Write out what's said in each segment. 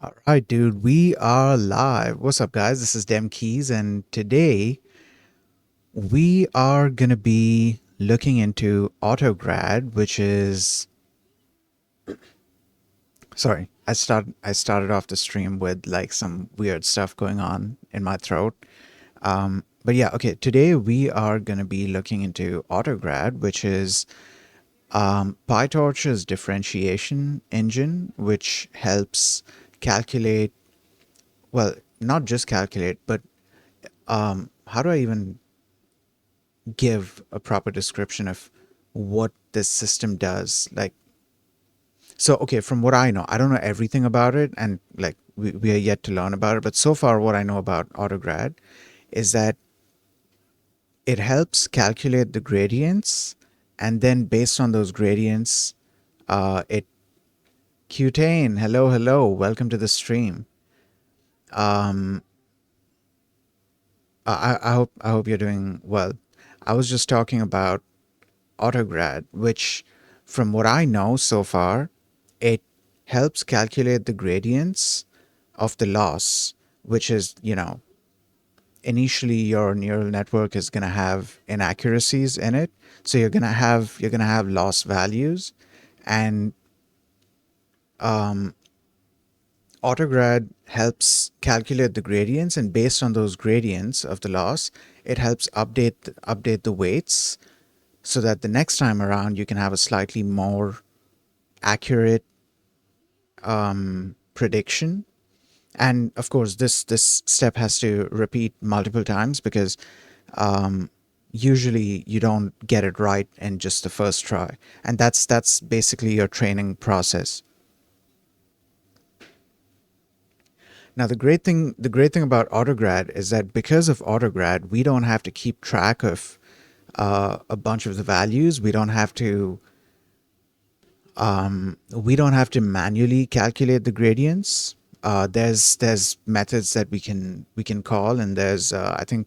All right, dude, we are live. What's up, guys? This is Dem Keys, and today we are going to be looking into Autograd, which is sorry. I started off the stream with like some weird stuff going on in my throat. But yeah, okay. Today we are going to be looking into Autograd, which is PyTorch's differentiation engine, which helps calculate, well, not just calculate, but how do I even give a proper description of what this system does? Like, so, okay, from what I know, I don't know everything about it, and like, we are yet to learn about it, but so far, what I know about Autograd is that it helps calculate the gradients, and then based on those gradients, it Cutane, hello, hello, welcome to the stream. I hope you're doing well. I was just talking about Autograd, which, from what I know so far, it helps calculate the gradients of the loss, which is, initially your neural network is going to have inaccuracies in it. So you're going to have loss values, and Autograd helps calculate the gradients, and based on those gradients of the loss, it helps update the weights so that the next time around you can have a slightly more accurate prediction. And of course, this step has to repeat multiple times because usually you don't get it right in just the first try, and that's basically your training process. Now, the great thing about Autograd is that because of Autograd, we don't have to keep track of a bunch of the values. We don't have to manually calculate the gradients. There's methods that we can call, and there's I think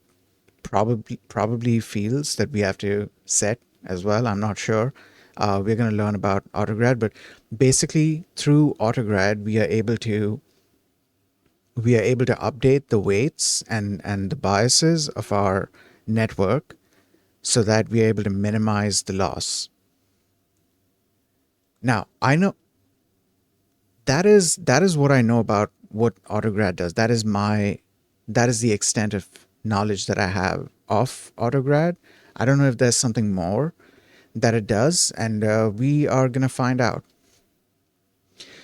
probably fields that we have to set as well. I'm not sure. We're going to learn about Autograd, but basically through Autograd we are able to update the weights and the biases of our network so that we are able to minimize the loss. Now, I know that is what I know about what Autograd does. That is the extent of knowledge that I have of Autograd. I don't know if there's something more that it does, and we are gonna find out.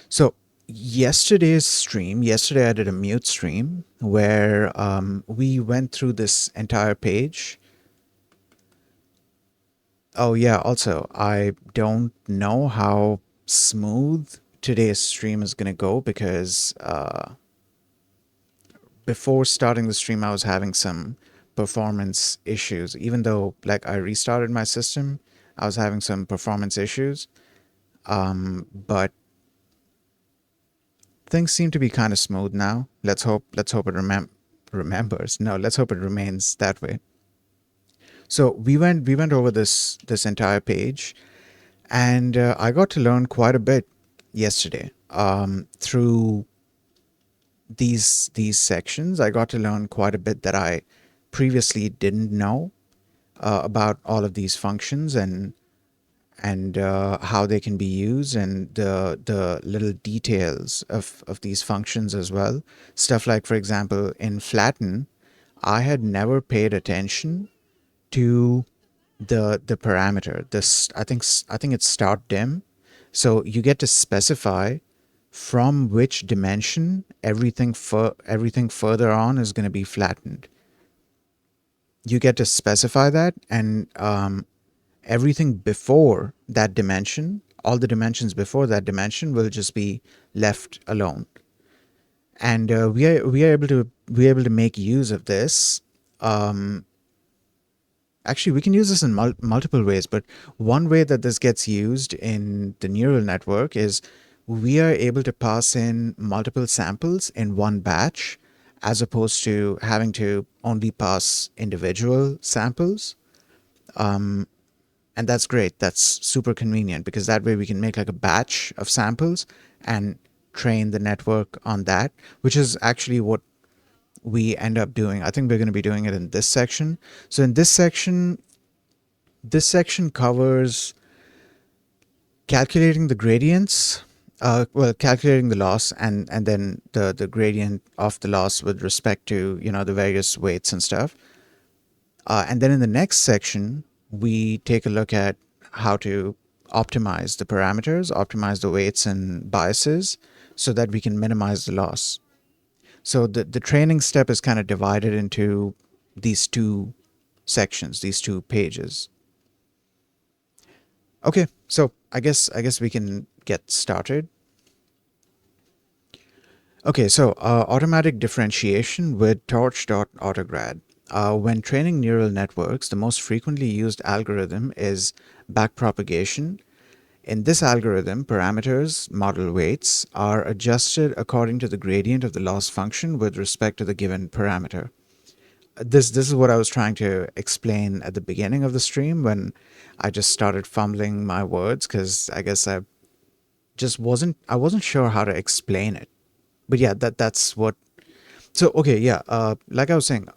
So yesterday I did a mute stream where we went through this entire page. Oh yeah, also, I don't know how smooth today's stream is gonna go because before starting the stream, I was having some performance issues. Even though, like, I restarted my system, I was having some performance issues. But things seem to be kind of smooth now. Let's hope it remembers. No, let's hope it remains that way. So we went over this entire page, and I got to learn quite a bit yesterday through these sections. I got to learn quite a bit that I previously didn't know about all of these functions and how they can be used, and the little details of these functions as well. Stuff like, for example, in flatten, I had never paid attention to the parameter. This I think it's start dim. So you get to specify from which dimension everything further on is going to be flattened. You get to specify that, and everything before that dimension, all the dimensions before that dimension, will just be left alone. And we are able to make use of this. Actually, we can use this in multiple ways, but one way that this gets used in the neural network is we are able to pass in multiple samples in one batch, as opposed to having to only pass individual samples. And that's great. That's super convenient because that way we can make like a batch of samples and train the network on that, which is actually what we end up doing. I think we're going to be doing it in this section. So in this section covers calculating the gradients, well, calculating the loss, and then the gradient of the loss with respect to, you know, the various weights and stuff. And then in the next section, we take a look at how to optimize the parameters, optimize the weights and biases so that we can minimize the loss. So the training step is kind of divided into these two sections, these two pages. Okay, so I guess we can get started. Okay, so automatic differentiation with torch.autograd. When training neural networks, the most frequently used algorithm is backpropagation. In this algorithm, parameters, model weights, are adjusted according to the gradient of the loss function with respect to the given parameter. This is what I was trying to explain at the beginning of the stream when I just started fumbling my words, because I guess I wasn't sure how to explain it. But yeah, that's what. So okay, yeah, like I was saying,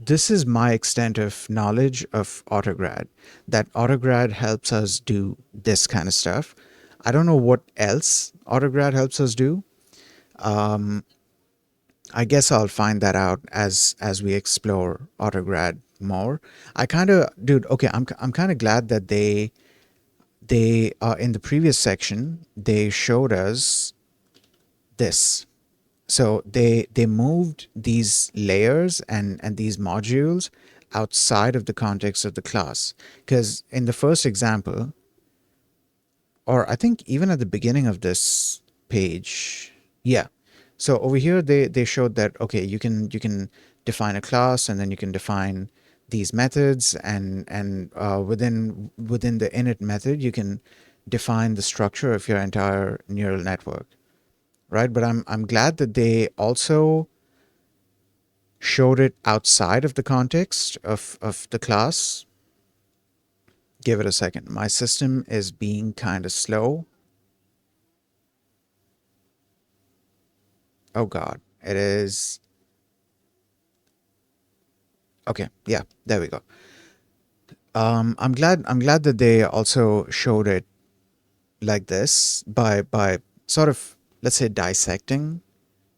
this is my extent of knowledge of Autograd. That Autograd helps us do this kind of stuff. I don't know what else Autograd helps us do. I guess I'll find that out as we explore Autograd more. I kind of, dude. Okay, I'm kind of glad that they in the previous section they showed us this. So they moved these layers and these modules outside of the context of the class. Because in the first example, or I think even at the beginning of this page, yeah. So over here they showed that okay, you can define a class and then you can define these methods and within the init method you can define the structure of your entire neural network, right? But I'm glad that they also showed it outside of the context of the class. Give it a second. My system is being kind of slow. Oh God, it is. Okay, yeah, there we go. I'm glad that they also showed it like this by sort of, let's say, dissecting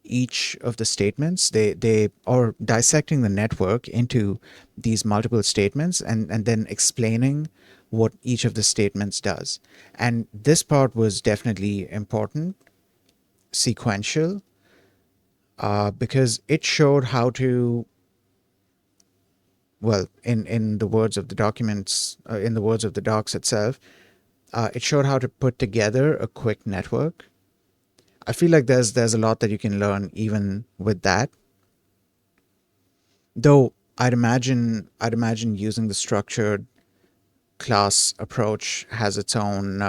each of the statements. They or dissecting the network into these multiple statements and then explaining what each of the statements does. And this part was definitely important, sequential, because it showed how to, well, in the words of the documents, in the words of the docs itself, it showed how to put together a quick network. I feel like there's a lot that you can learn even with that. Though I'd imagine using the structured class approach has its own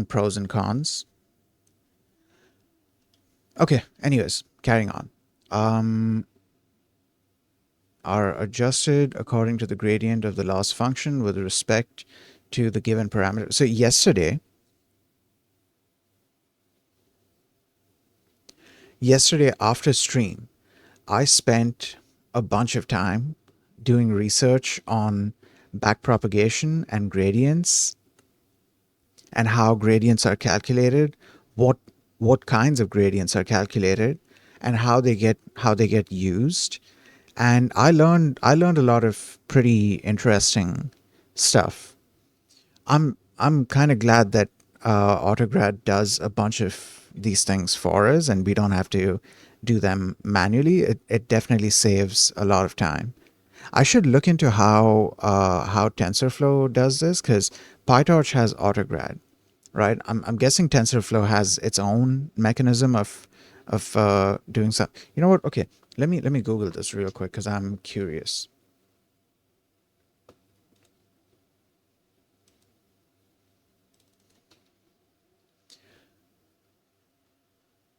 pros and cons. Okay, anyways, carrying on. Are adjusted according to the gradient of the loss function with respect to the given parameter. So yesterday after stream, I spent a bunch of time doing research on backpropagation and gradients and how gradients are calculated, what what kinds of gradients are calculated, and how they get used. And I learned a lot of pretty interesting stuff. I'm kind of glad that Autograd does a bunch of these things for us, and we don't have to do them manually. It definitely saves a lot of time. I should look into how TensorFlow does this, because PyTorch has Autograd, right? I'm guessing TensorFlow has its own mechanism of doing something. You know what? Okay, let me Google this real quick because I'm curious.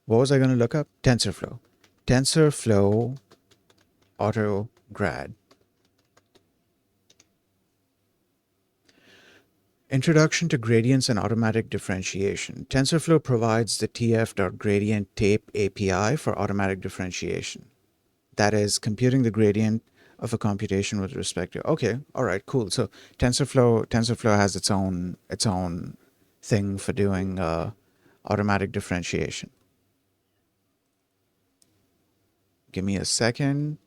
What was I going to look up? TensorFlow. TensorFlow Autograd. Introduction to Gradients and Automatic Differentiation. TensorFlow provides the tf.gradient tape API for automatic differentiation. That is computing the gradient of a computation with respect to. Okay, all right, cool. So TensorFlow has its own thing for doing automatic differentiation. Give me a second.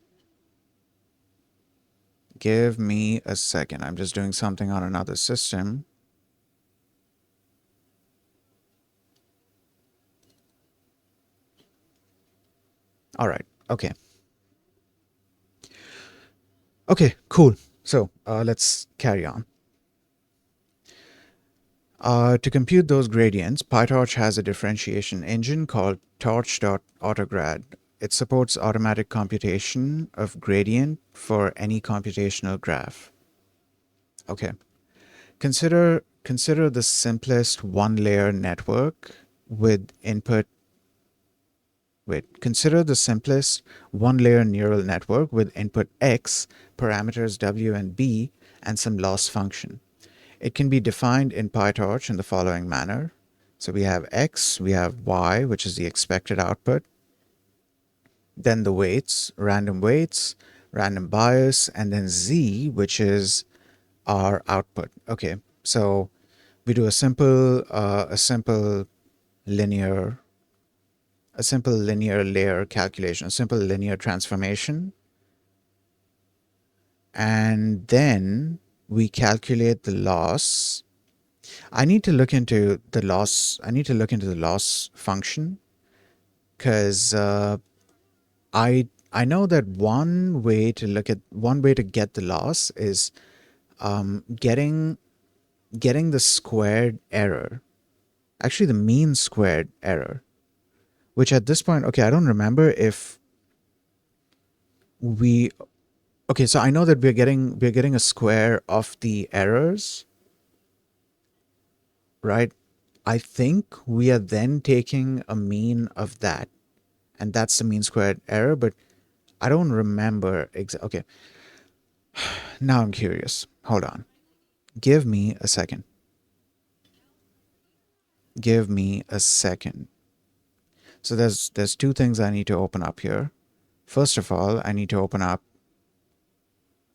Give me a second. I'm just doing something on another system. All right. Okay. Okay, cool. So let's carry on. To compute those gradients, PyTorch has a differentiation engine called torch.autograd. It supports automatic computation of gradient for any computational graph. Okay. Consider the simplest one-layer network with input. Wait, consider the simplest one-layer neural network with input x, parameters w and b, and some loss function. It can be defined in PyTorch in the following manner. So we have x, we have y, which is the expected output, then the weights, random bias, and then z, which is our output. Okay, so we do a simple linear layer calculation, a simple linear transformation, and then we calculate the loss. I need to look into the loss. I need to look into the loss function because I know that one way to get the loss is getting the squared error, actually the mean squared error, which at this point, okay, I don't remember if we. Okay, so I know that we're getting a square of the errors, right? I think we are then taking a mean of that, and that's the mean squared error, but I don't remember okay, now I'm curious. Hold on. Give me a second. Give me a second. So there's two things I need to open up here. First of all, I need to open up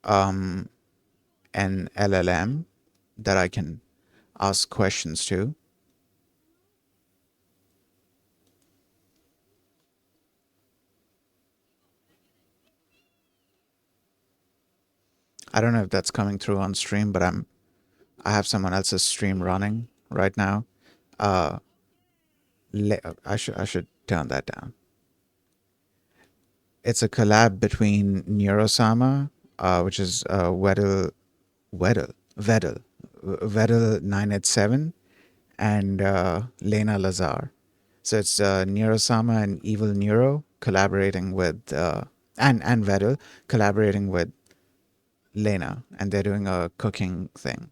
an LLM that I can ask questions to. I don't know if that's coming through on stream, but I have someone else's stream running right now. Uh, I should turn that down. It's a collab between Neurosama, which is Weddle 987, and Lena Lazar. So it's Neurosama and Evil Neuro collaborating with and Weddle collaborating with Lena, and they're doing a cooking thing.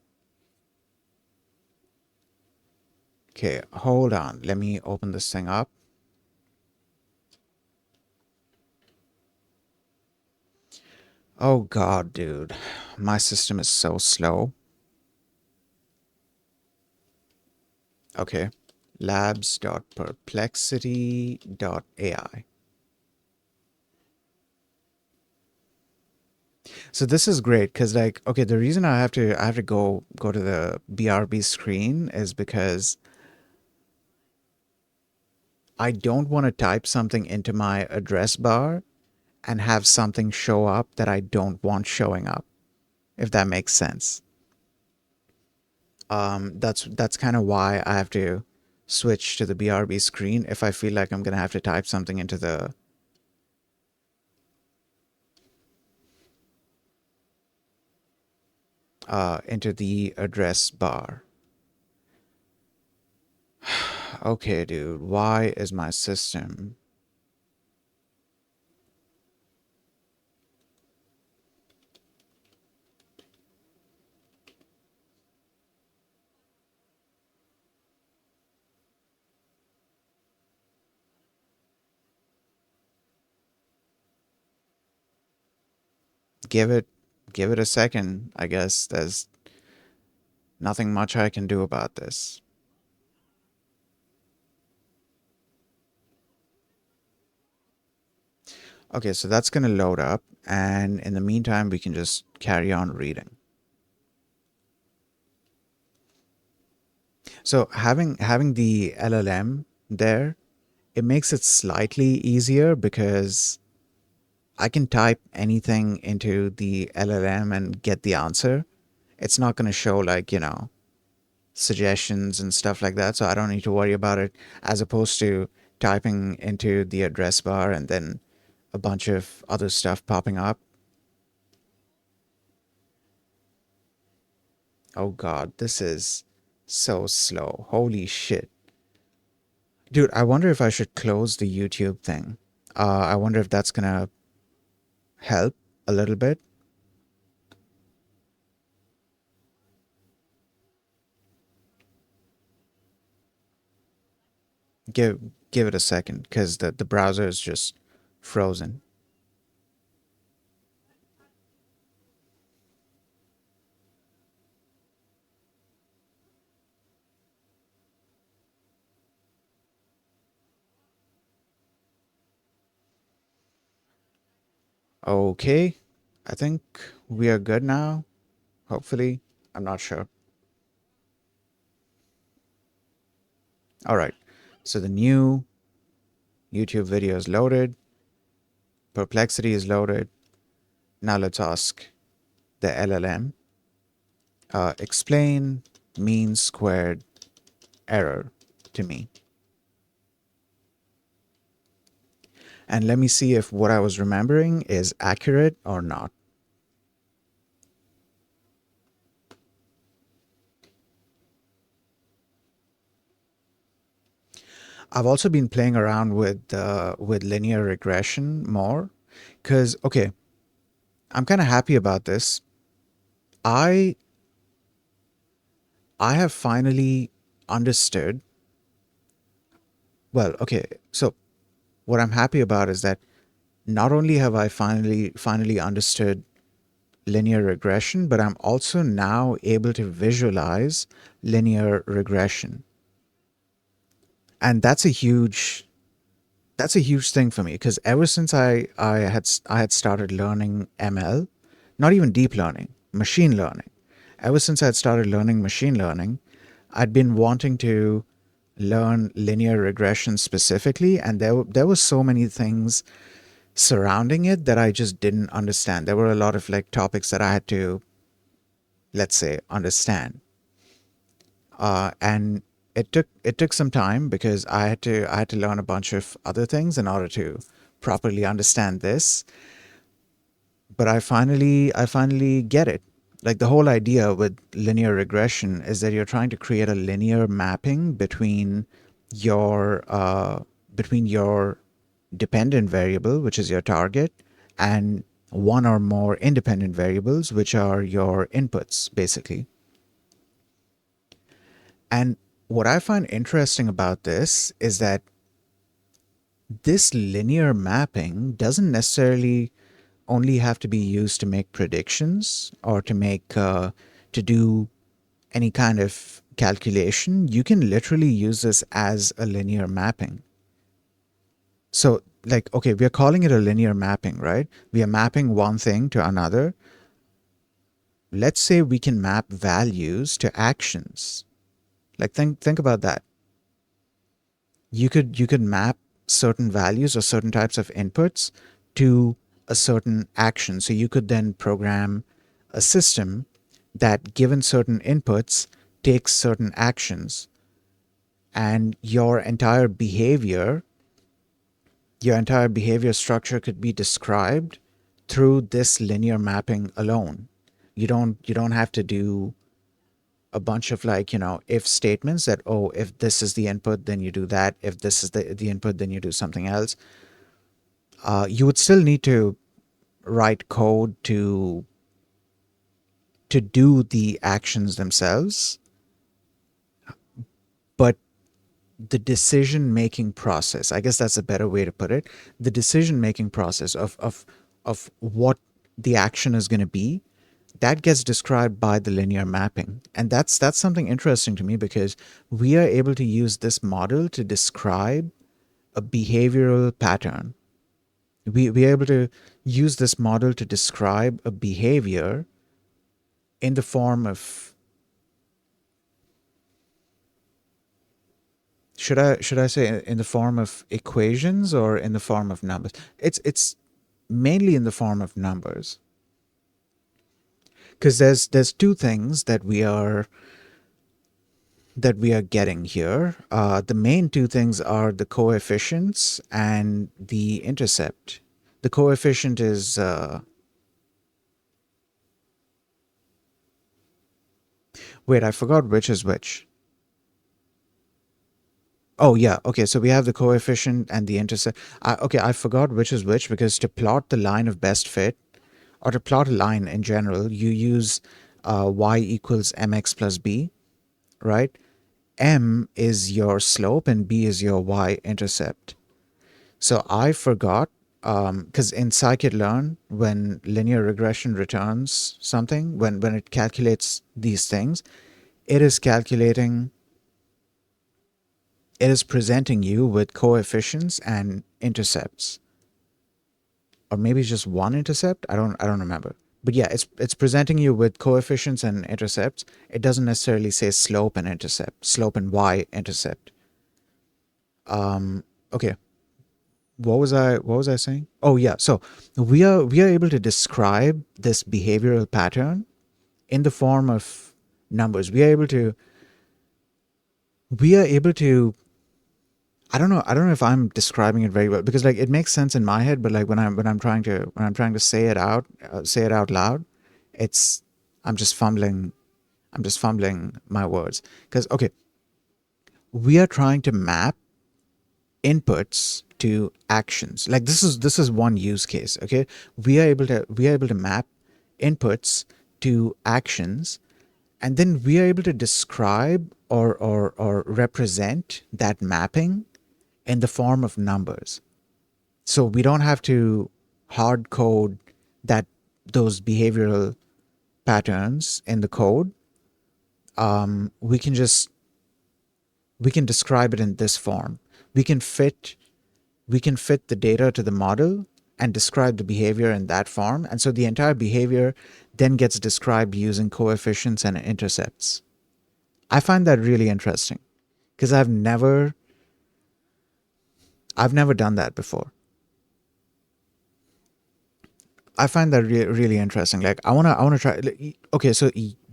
Okay, hold on. Let me open this thing up. Oh god, dude. My system is so slow. Okay. Labs.perplexity.ai. So this is great because, like, okay, the reason I have to go to the BRB screen is because I don't want to type something into my address bar and have something show up that I don't want showing up, if that makes sense. That's kind of why I have to switch to the BRB screen if I feel like I'm gonna have to type something into the address bar. Okay, dude, why is my system? Give it give it a second, I guess. There's Nothing much I can do about this. Okay, so that's going to load up, and in the meantime, we can just carry on reading. So having the LLM there, it makes it slightly easier because I can type anything into the LLM and get the answer. It's not going to show like, suggestions and stuff like that, so I don't need to worry about it, as opposed to typing into the address bar and then a bunch of other stuff popping up. Oh God, this is so slow. Holy shit. Dude, I wonder if I should close the YouTube thing. I wonder if that's gonna help a little bit. Give it a second, because the browser is just frozen. Okay, I think we are good now. Hopefully, I'm not sure. All right, so the new YouTube video is loaded. Perplexity is loaded. Now let's ask the LLM. Explain mean squared error to me. And let me see if what I was remembering is accurate or not. I've also been playing around with linear regression more, because okay, I'm kind of happy about this. I I have finally understood. Well, okay, so what I'm happy about is that not only have I finally understood linear regression, but I'm also now able to visualize linear regression. And that's a huge thing for me, because ever since I had started learning ML, not even deep learning, machine learning. Ever since I had started learning machine learning, I'd been wanting to learn linear regression specifically, and there were so many things surrounding it that I just didn't understand. There were a lot of like topics that I had to, let's say, understand. And it took some time, because I had to learn a bunch of other things in order to properly understand this. But I finally get it. Like, the whole idea with linear regression is that you're trying to create a linear mapping your between your dependent variable, which is your target, and one or more independent variables, which are your inputs, basically. And what I find interesting about this is that this linear mapping doesn't necessarily only have to be used to make predictions or to do any kind of calculation. You can literally use this as a linear mapping. So, like, okay, we are calling it a linear mapping, right? We are mapping one thing to another. Let's say we can map values to actions. Like, think about that. You could map certain values or certain types of inputs to a certain action. So you could then program a system that, given certain inputs, takes certain actions, and your entire behavior structure could be described through this linear mapping alone. You don't have to do a bunch of, like, if statements that, oh, if this is the input, then you do that. If this is the input, then you do something else. You would still need to write code to do the actions themselves, but the decision making process, I guess that's a better way to put it, the decision making process of what the action is going to be, that gets described by the linear mapping. And that's something interesting to me, because we are able to use this model to describe a behavioral pattern. We are able to use this model to describe a behavior in the form of, should I say in the form of equations or in the form of numbers? It's mainly in the form of numbers, because there's two things that we are getting here. The main two things are the coefficients and the intercept. The coefficient is wait, I forgot which is which. Oh yeah, okay. So we have the coefficient and the intercept. Okay, I forgot which is which, because to plot the line of best fit, or to plot a line in general, you use y equals mx plus b, right? M is your slope and b is your y-intercept. So I forgot, because in scikit-learn, when linear regression returns something, when it calculates these things, it is calculating, it is presenting you with coefficients and intercepts, or maybe just one intercept. I don't remember. But yeah, it's presenting you with coefficients and intercepts. It doesn't necessarily say slope and intercept, slope and y-intercept. Okay, what was I saying? Oh yeah, so we are able to describe this behavioral pattern in the form of numbers. We are able to I don't know if I'm describing it very well, because like it makes sense in my head, but like when I'm trying to say it out loud, it's I'm just fumbling my words. Because okay, we are trying to map inputs to actions. Like this is one use case. Okay, we are able to map inputs to actions, and then we are able to describe or represent that mapping in the form of numbers. So we don't have to hard code that those behavioral patterns in the code. We can just we can describe it in this form. We can fit the data to the model and describe the behavior in that form. And so the entire behavior then gets described using coefficients and intercepts. I find that really interesting, because I've never done that before. I find that really interesting. Like I wanna try. Okay, so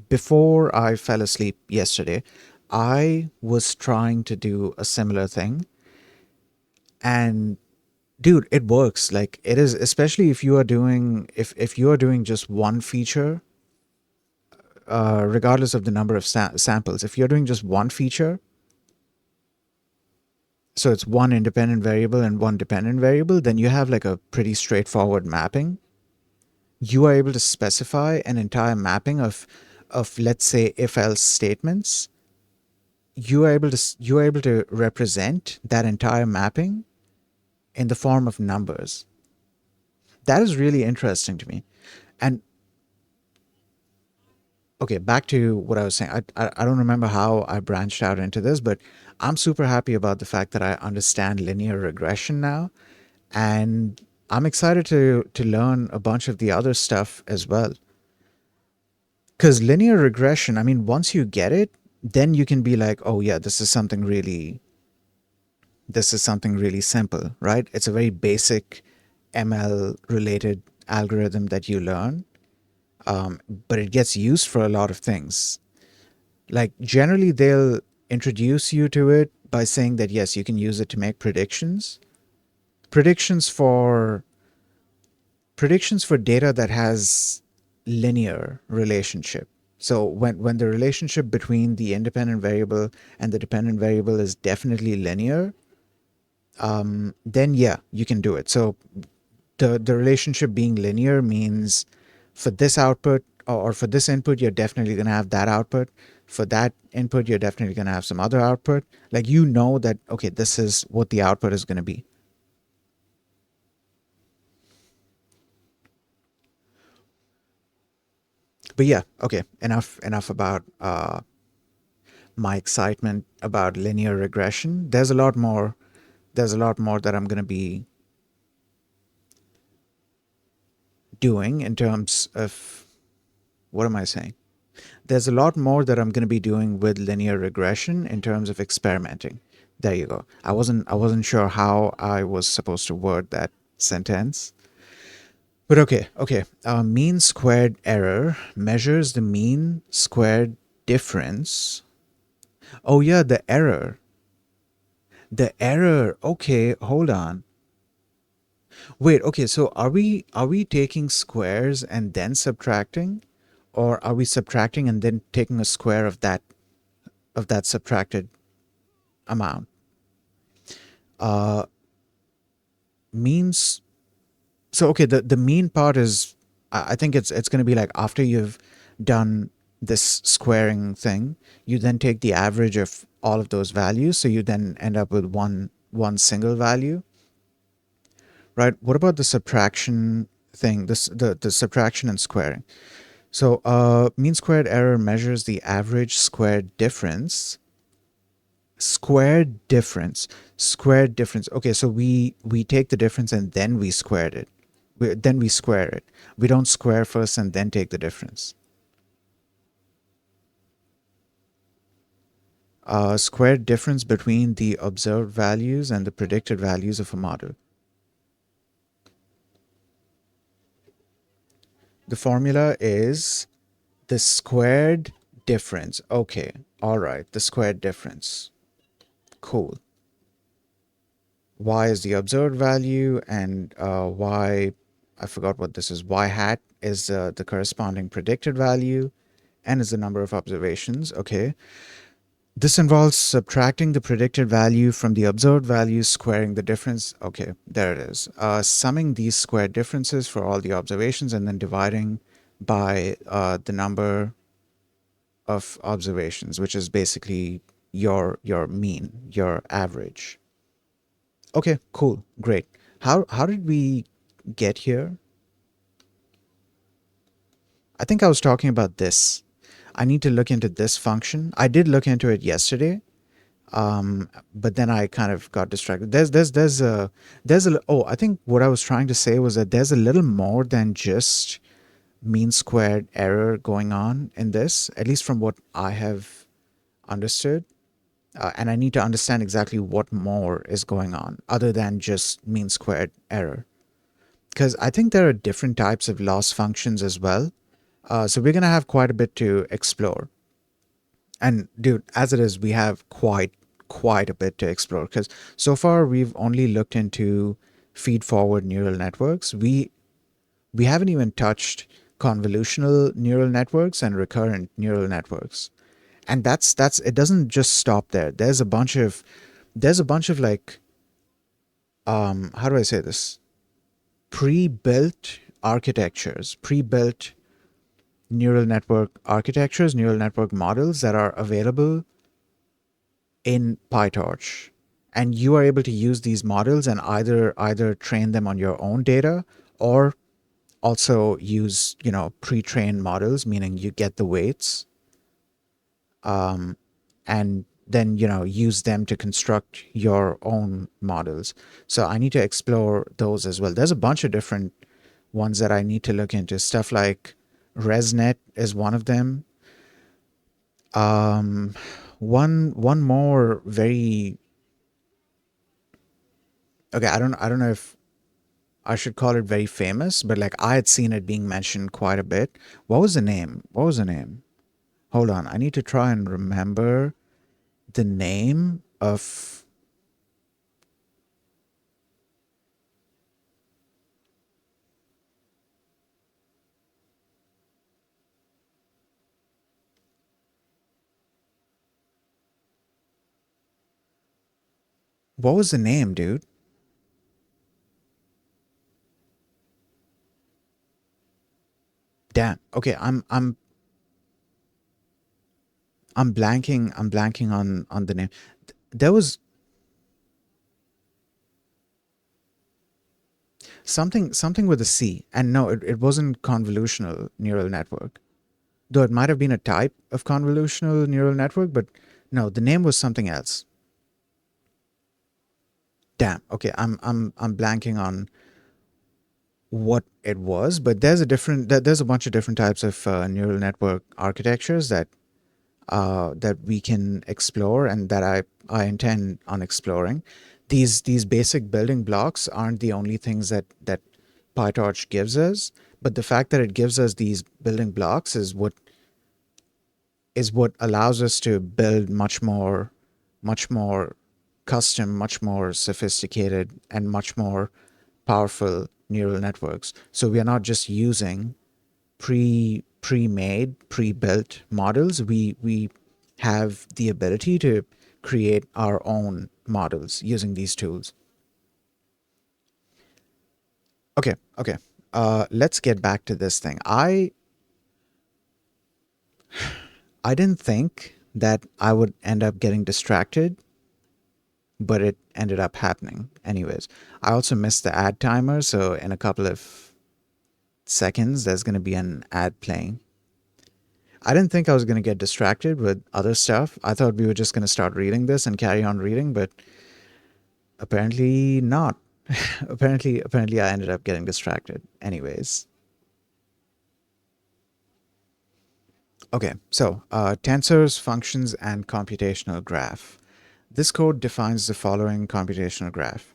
before I fell asleep yesterday, I was trying to do a similar thing, and dude, it works. Like it is, especially if you are doing if you are doing just one feature, regardless of the number of samples. If you're doing just one feature, so it's one independent variable and one dependent variable, then you have like a pretty straightforward mapping. You are able to specify an entire mapping of let's say if else statements. You are able to represent that entire mapping in the form of numbers. That is really interesting to me. And okay, back to what I was saying. I don't remember how I branched out into this, but I'm super happy about the fact that I understand linear regression now, and I'm excited to learn a bunch of the other stuff as well. Because linear regression, I mean, once you get it, then you can be like, oh yeah, this is something really simple, right? It's a very basic ML related algorithm that you learn, but it gets used for a lot of things. Like generally, they'll introduce you to it by saying that yes, you can use it to make predictions for data that has linear relationship. So when the relationship between the independent variable and the dependent variable is definitely linear, then yeah, you can do it. So the relationship being linear means for this output or for this input, you're definitely going to have that output. For that input, you're definitely going to have some other output. Like you know that, okay, this is what the output is going to be. But yeah, okay, enough about my excitement about linear regression. There's a lot more. There's a lot more that I'm going to be doing in terms of, what am I saying? There's a lot more that I'm going to be doing with linear regression in terms of experimenting. There you go. I wasn't sure how I was supposed to word that sentence. But okay. Mean squared error measures the mean squared difference. Oh yeah, the error. The error. Okay, hold on. Wait, okay, so are we taking squares and then subtracting? Or are we subtracting and then taking a square of that subtracted amount? Uh means so okay, the mean part is, I think it's gonna be like after you've done this squaring thing, you then take the average of all of those values, so you then end up with one single value. Right? What about the subtraction thing? The subtraction and squaring. So mean squared error measures the average squared difference. Squared difference. Squared difference. Okay, so we take the difference and then we squared it. Then we square it. We don't square first and then take the difference. Squared difference between the observed values and the predicted values of a model. The formula is the squared difference. Okay, all right, the squared difference. Cool. Y is the observed value, and y, I forgot what this is, y hat is the corresponding predicted value, n is the number of observations. Okay. This involves subtracting the predicted value from the observed value, squaring the difference. Okay, there it is. Summing these squared differences for all the observations and then dividing by the number of observations, which is basically your mean, your average. Okay, cool, great. How did we get here? I think I was talking about this. I need to look into this function. I did look into it yesterday, but then I kind of got distracted. There's a oh, I think what I was trying to say was that there's a little more than just mean squared error going on in this, at least from what I have understood. And I need to understand exactly what more is going on other than just mean squared error. Because I think there are different types of loss functions as well. So we're going to have quite a bit to explore. And dude, as it is, we have quite a bit to explore because so far we've only looked into feed forward neural networks. We haven't even touched convolutional neural networks and recurrent neural networks. And that's it doesn't just stop there. There's a bunch of like how do I say this? Pre-built architectures, pre-built neural network architectures, neural network models that are available in PyTorch. And you are able to use these models and either train them on your own data or also use, pre-trained models, meaning you get the weights and then, use them to construct your own models. So I need to explore those as well. There's a bunch of different ones that I need to look into. Stuff like ResNet is one of them. Um, one more very, okay, I don't know if I should call it very famous, but like I had seen it being mentioned quite a bit. What was the name? What was the name? Hold on, I need to try and remember the name of. What was the name, dude? Damn. Okay, I'm blanking on the name. There was something with a C, and no, it wasn't convolutional neural network. though it might have been a type of convolutional neural network, but no, the name was something else. Damn. Okay, I'm blanking on what it was, but there's a bunch of different types of neural network architectures that we can explore and that I intend on exploring. These basic building blocks aren't the only things that PyTorch gives us, but the fact that it gives us these building blocks is what allows us to build much more custom, much more sophisticated, and much more powerful neural networks. So we are not just using pre-made, pre-built models. We have the ability to create our own models using these tools. Okay, okay. Let's get back to this thing. I didn't think that I would end up getting distracted, but it ended up happening anyways. I also missed the ad timer, so in a couple of seconds there's going to be an ad playing. I didn't think I was going to get distracted with other stuff. I thought we were just going to start reading this and carry on reading, but apparently not. apparently I ended up getting distracted anyways. Okay, so tensors, functions, and computational graph. This code defines the following computational graph.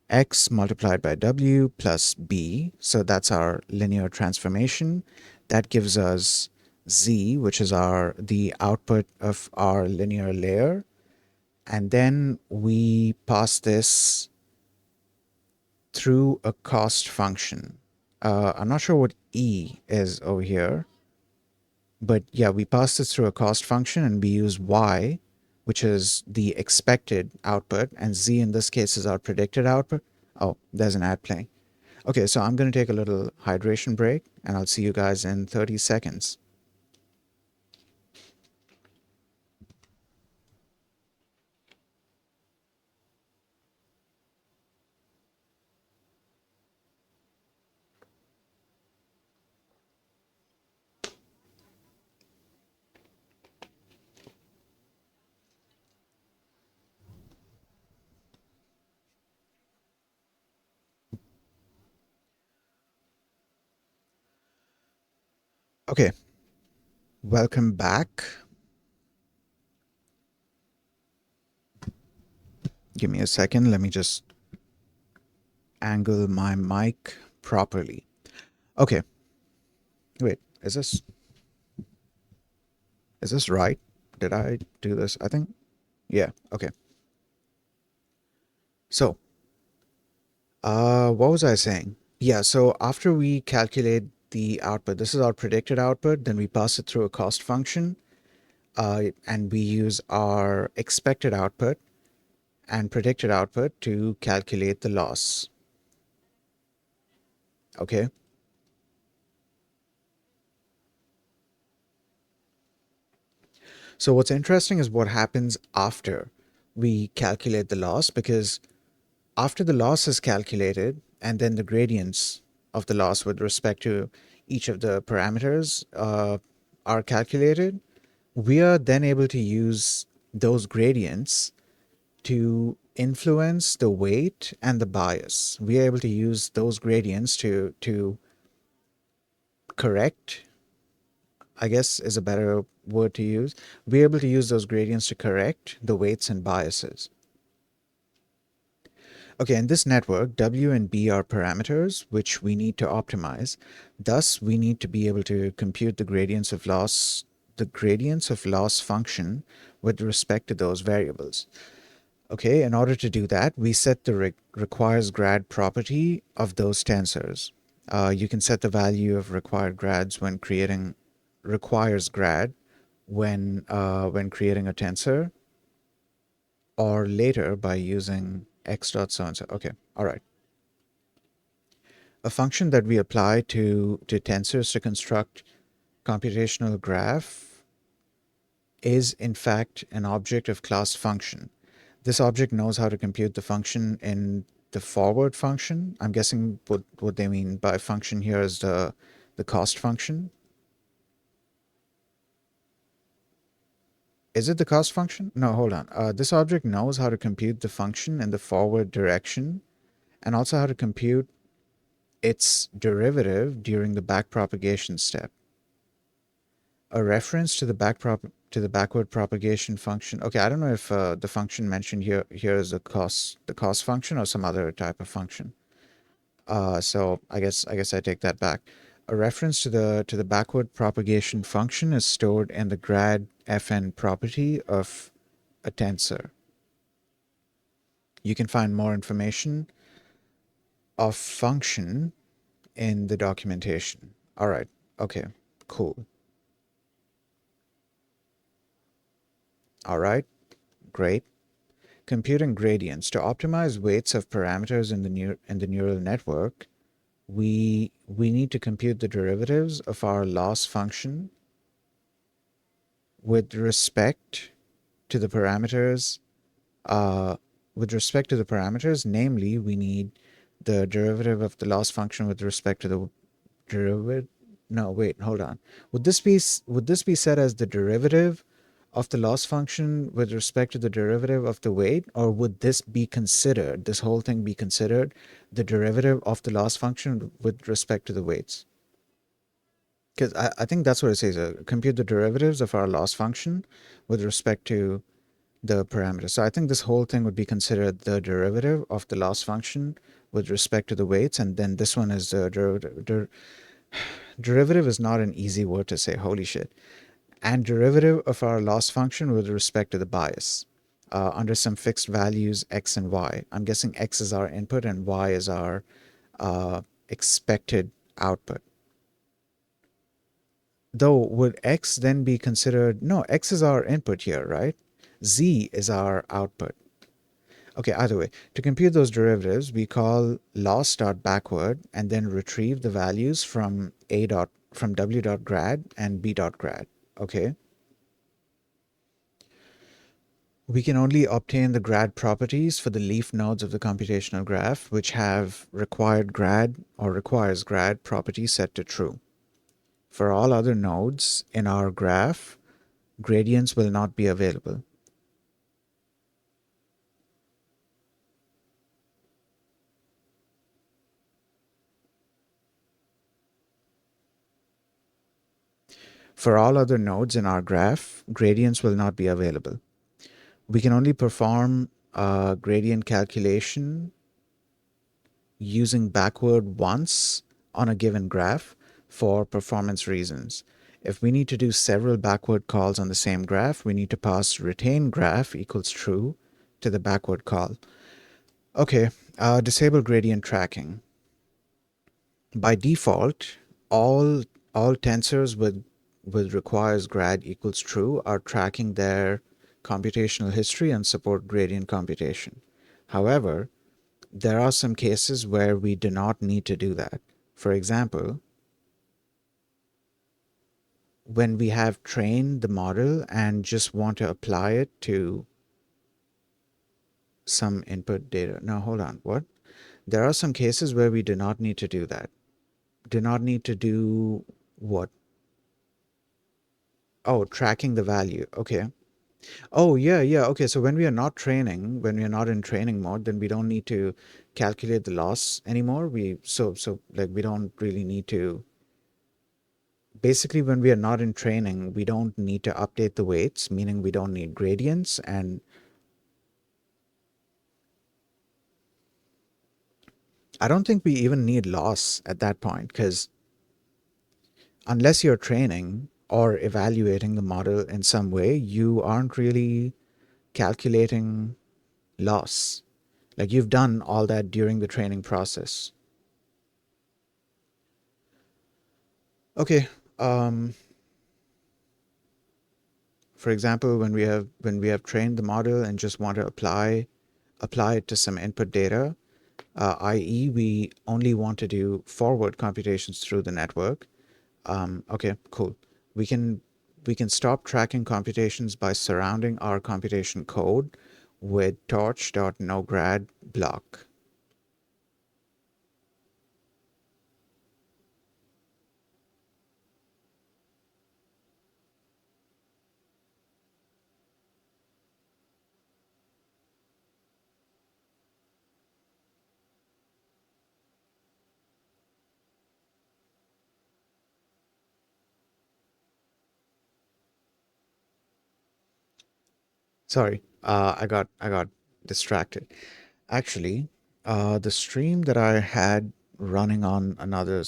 X multiplied by W plus B, so that's our linear transformation. That gives us Z, which is the output of our linear layer. And then we pass this through a cost function. I'm not sure what E is over here, but yeah, we pass this through a cost function and we use Y, which is the expected output, and Z in this case is our predicted output. Oh, there's an ad playing. Okay, so I'm going to take a little hydration break and I'll see you guys in 30 seconds. Okay, welcome back. Give me a second. Let me just angle my mic properly. Okay, wait, is this right? Did I do this? I think, yeah, okay. So, what was I saying? Yeah, so after we calculate the output, this is our predicted output, then we pass it through a cost function, and we use our expected output and predicted output to calculate the loss. Okay. So what's interesting is what happens after we calculate the loss, because after the loss is calculated and then the gradients of the loss with respect to each of the parameters are calculated, we are then able to use those gradients to influence the weight and the bias. We are able to use those gradients to correct, I guess is a better word to use. We're able to use those gradients to correct the weights and biases. Okay, in this network, W and B are parameters which we need to optimize. Thus, we need to be able to compute the gradients of loss function with respect to those variables. Okay, in order to do that, we set the requires grad property of those tensors. You can set the value of required grads when creating requires grad when creating a tensor, or later by using x dot so and so. Okay, all right. A function that we apply to tensors to construct computational graph is in fact an object of class function. This object knows how to compute the function in the forward function. I'm guessing what they mean by function here is the the cost function. Is it the cost function? No, hold on. This object knows how to compute the function in the forward direction and also how to compute its derivative during the backpropagation step. A reference to the backward propagation function. Okay, I don't know if the function mentioned here is the cost function or some other type of function. So I guess I take that back. A reference to the backward propagation function is stored in the grad fn property of a tensor. You can find more information of function in the documentation. All right. Okay. Cool. All right. Great. Computing gradients. To optimize weights of parameters in the neural network, we need to compute the derivatives of our loss function with respect to the parameters. Namely, we need the derivative of the loss function with respect to the derivative. No, wait, hold on. Would this be said as the derivative of the loss function with respect to the derivative of the weight, or would this whole thing be considered the derivative of the loss function with respect to the weights? Because I think that's what it says. Compute the derivatives of our loss function with respect to the parameter. So I think this whole thing would be considered the derivative of the loss function with respect to the weights, and then this one is the derivative. Derivative is not an easy word to say. Holy shit. And derivative of our loss function with respect to the bias under some fixed values x and y. I'm guessing x is our input and y is our expected output. Though, would x then be considered? No, x is our input here, right? Z is our output. Okay, either way, to compute those derivatives, we call loss.backward and then retrieve the values from w.grad and b.grad. Okay. We can only obtain the grad properties for the leaf nodes of the computational graph, which have requires grad property set to true. For all other nodes in our graph, gradients will not be available. For all other nodes in our graph, gradients will not be available. We can only perform gradient calculation using backward once on a given graph for performance reasons. If we need to do several backward calls on the same graph, we need to pass retain graph equals true to the backward call. Okay, disable gradient tracking. By default, all tensors with requires grad equals true are tracking their computational history and support gradient computation. However, there are some cases where we do not need to do that. For example, when we have trained the model and just want to apply it to some input data. Now, hold on, what? There are some cases where we do not need to do that. Do not need to do what? Oh, tracking the value. Okay. Oh, yeah, yeah. Okay, so when we are not in training mode, then we don't need to calculate the loss anymore. We don't really need to. Basically, when we are not in training, we don't need to update the weights, meaning we don't need gradients. And I don't think we even need loss at that point, because unless you're training or evaluating the model in some way, you aren't really calculating loss. Like, you've done all that during the training process. Okay. For example, when we have trained the model and just want to apply it to some input data, i.e., we only want to do forward computations through the network. Okay, cool. We can stop tracking computations by surrounding our computation code with torch.nograd block. Sorry, I got distracted. Actually, the stream that I had running on another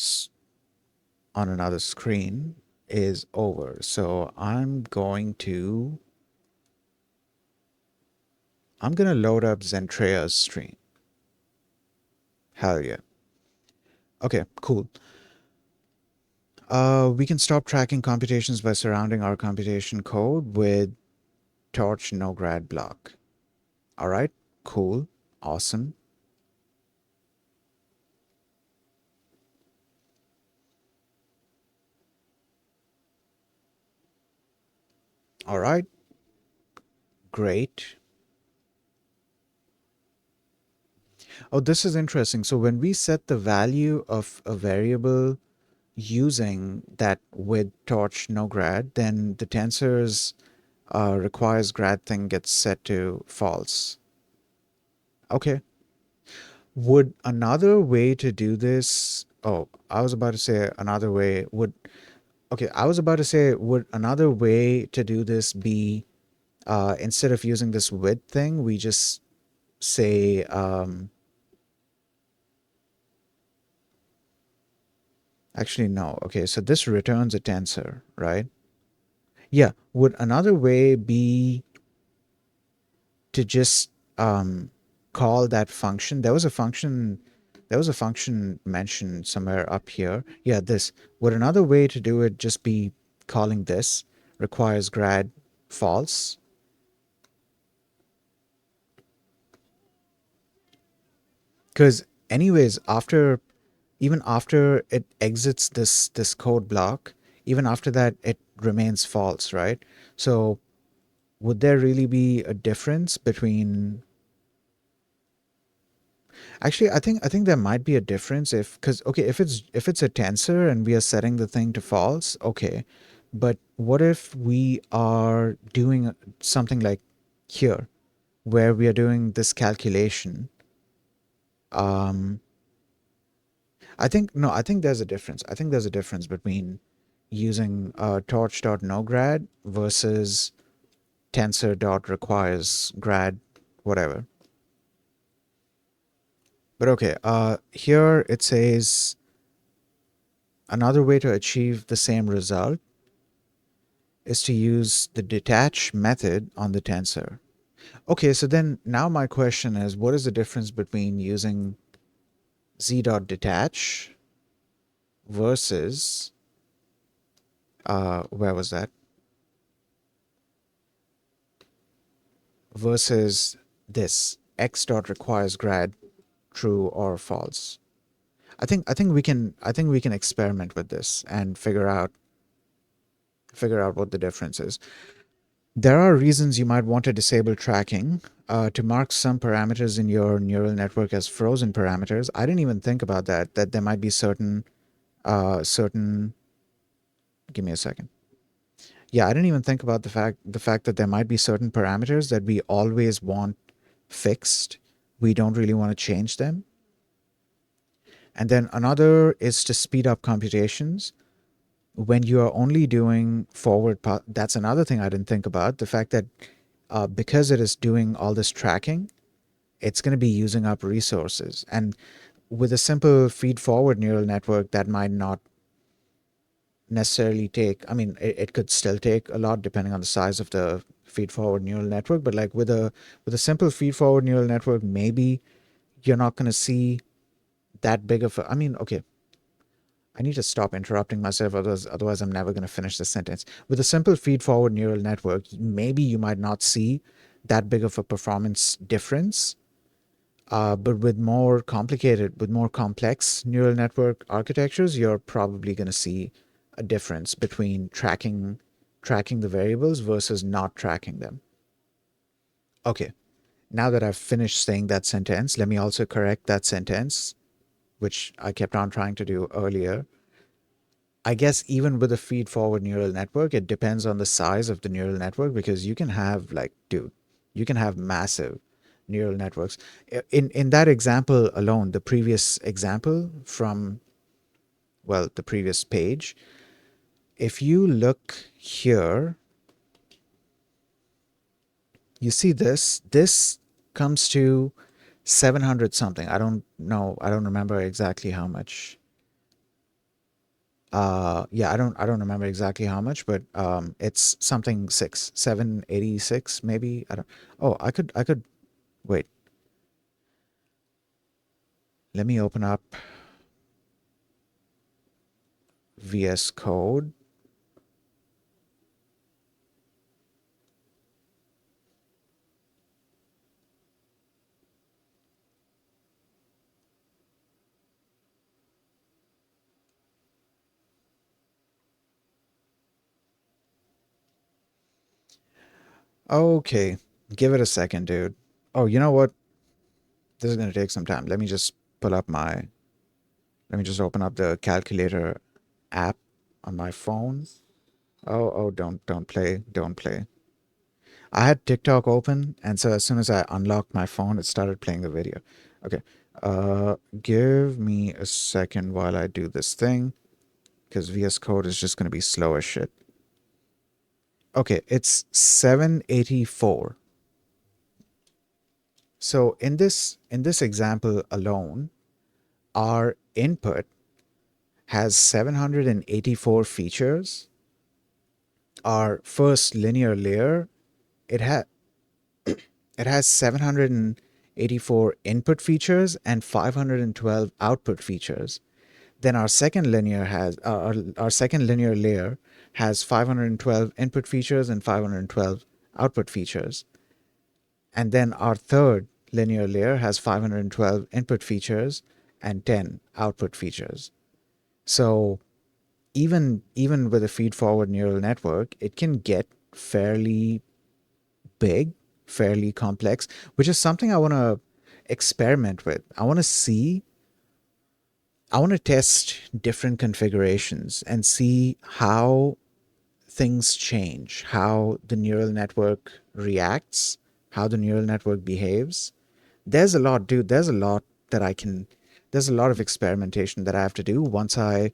screen is over. So I'm gonna load up Zentrea's stream. Hell yeah. Okay, cool. We can stop tracking computations by surrounding our computation code with Torch no grad block. All right, cool, awesome. All right, great. Oh, this is interesting. So when we set the value of a variable using that with torch no grad, then the tensor's requires grad thing gets set to false. Okay. Would another way to do this? Oh, I was about to say another way would. Okay, I was about to say would another way to do this be instead of using this with thing, we just say actually no. Okay, so this returns a tensor, right? Yeah. Would another way be to just call that function? There was a function mentioned somewhere up here. Yeah, this. Would another way to do it just be calling this requires grad false? Because anyways, even after it exits this code block, even after that it remains false, right? So would there really be a difference between actually I think there might be a difference if because okay if it's a tensor and we are setting the thing to false, okay. But what if we are doing something like here where we are doing this calculation? um I think no, I think there's a difference. I think there's a difference between using torch.nograd versus tensor.requires grad whatever. But okay, here it says another way to achieve the same result is to use the detach method on the tensor. Okay, so then now my question is what is the difference between using z.detach versus where was that? Versus this x dot requires grad true or false. I think we can experiment with this and figure out what the difference is. There are reasons you might want to disable tracking to mark some parameters in your neural network as frozen parameters. I didn't even think about that. That there might be certain. Give me a second. Yeah, I didn't even think about the fact that there might be certain parameters that we always want fixed. We don't really want to change them. And then another is to speed up computations when you are only doing that's another thing I didn't think about. The fact that because it is doing all this tracking, it's going to be using up resources. And with a simple feed forward neural network, that might not necessarily take, I mean, it could still take a lot depending on the size of the feed forward neural network. But like with a simple feed forward neural network, maybe you're not going to see that big of a, I mean, okay, I need to stop interrupting myself, otherwise I'm never going to finish the sentence. With a simple feed-forward neural network, maybe you might not see that big of a performance difference. But with more complex neural network architectures, you're probably going to see a difference between tracking the variables versus not tracking them. Okay, now that I've finished saying that sentence, let me also correct that sentence, which I kept on trying to do earlier. I guess even with a feed forward neural network, it depends on the size of the neural network because you can have like, dude, you can have massive neural networks. In that example alone, the previous example from, well, the previous page, if you look here, You see this? This comes to 700 something. I don't know. I don't remember exactly how much. Yeah, I don't remember exactly how much, but it's something 786 maybe. I don't. Oh, I could wait. Let me open up VS Code. Okay, give it a second, dude. Oh, you know what? This is gonna take some time. Let me just pull up my. Let me just open up the calculator app on my phone. Oh, don't play, don't play. I had TikTok open, and so as soon as I unlocked my phone, it started playing the video. Okay, give me a second while I do this thing, because VS Code is just gonna be slow as shit. Okay, it's 784. So in this example alone, our input has 784 features. Our first linear layer, it had it has 784 input features and 512 output features. Then our second linear layer has 512 input features and 512 output features. And then our third linear layer has 512 input features and 10 output features. So even with a feed forward neural network, it can get fairly big, fairly complex, which is something I want to experiment with. I want to test different configurations and see how things change, how the neural network reacts, how the neural network behaves. There's a lot, dude. That I can, there's a lot of experimentation that I have to do once I've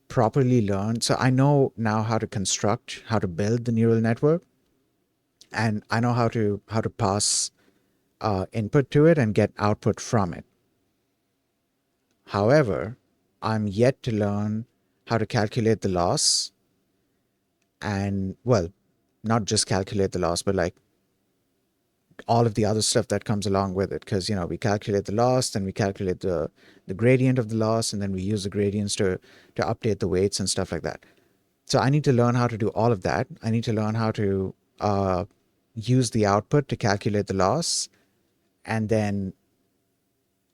properly learned. So I know now how to construct, how to build the neural network, and I know how to pass input to it and get output from it. However, I'm yet to learn how to calculate the loss and, well, not just calculate the loss, but like all of the other stuff that comes along with it. Because, we calculate the loss, then we calculate the gradient of the loss, and then we use the gradients to update the weights and stuff like that. So I need to learn how to do all of that. I need to learn how to use the output to calculate the loss, and then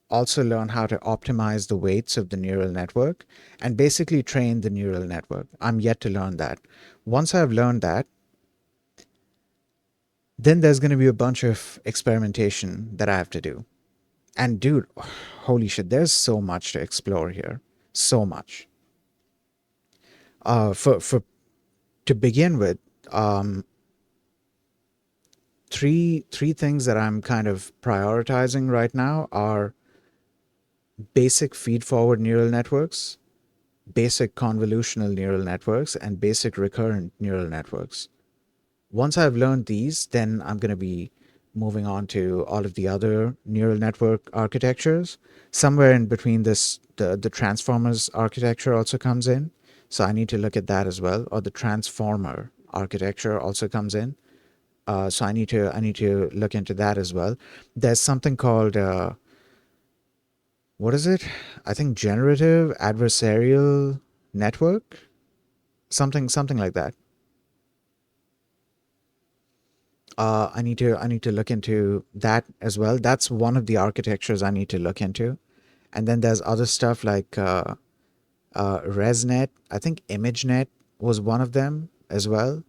also learn how to optimize the weights of the neural network and basically train the neural network. I'm yet to learn that. Once I've learned that, then there's going to be a bunch of experimentation that I have to do. And dude, holy shit, there's so much to explore here. So much. For to begin with, um, three things that I'm kind of prioritizing right now are basic feed forward neural networks, basic convolutional neural networks, and basic recurrent neural networks. Once I've learned these, then I'm going to be moving on to all of the other neural network architectures. Somewhere in between this, the transformers architecture also comes in. So I need to look at that as well. Or the transformer architecture also comes in. So I need to look into that as well. There's something called what is it? I think generative adversarial network, something like that. I need to look into that as well. That's one of the architectures I need to look into. And then there's other stuff like ResNet. I think ImageNet was one of them as well.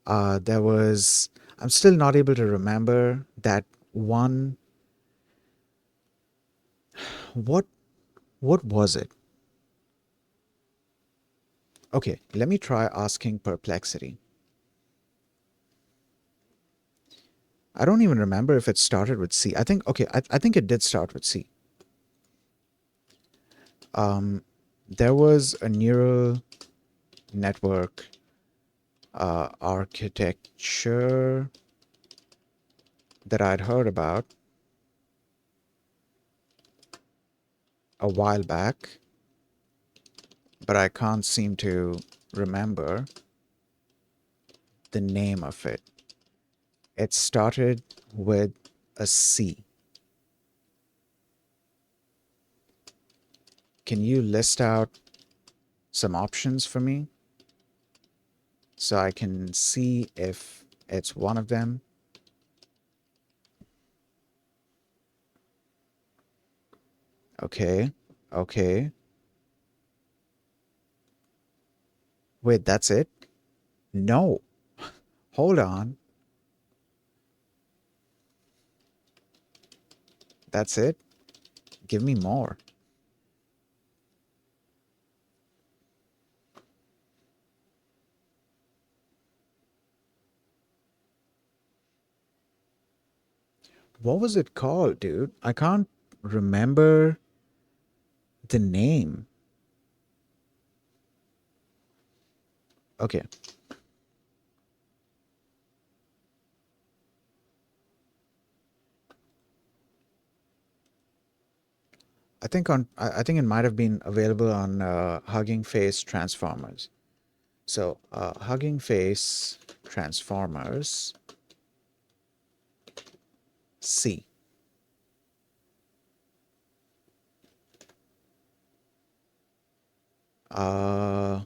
There was, I'm still not able to remember that one. What what was it? Okay, let me try asking Perplexity. I don't even remember if it started with C. I think, okay, I think it did start with C. There was a neural network architecture that I'd heard about a while back, but I can't seem to remember the name of it. It started with a C. Can you list out some options for me so I can see if it's one of them? Okay. Okay. Wait, that's it? No. Hold on. That's it? Give me more. What was it called, dude? I can't remember the name. Okay. I think it might have been available on Hugging Face Transformers. So Hugging Face Transformers C. Uh,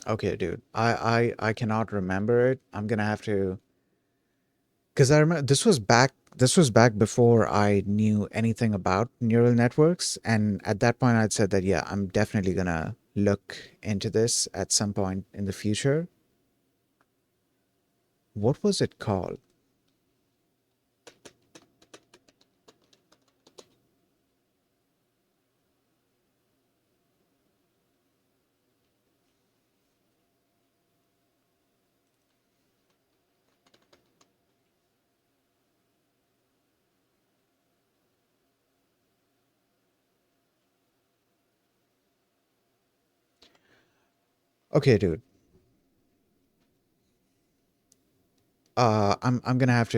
okay, dude. I cannot remember it. I'm gonna have to, because I remember this was back before I knew anything about neural networks, and at that point I'd said that yeah, I'm definitely gonna look into this at some point in the future. What was it called? Okay, dude. I'm gonna have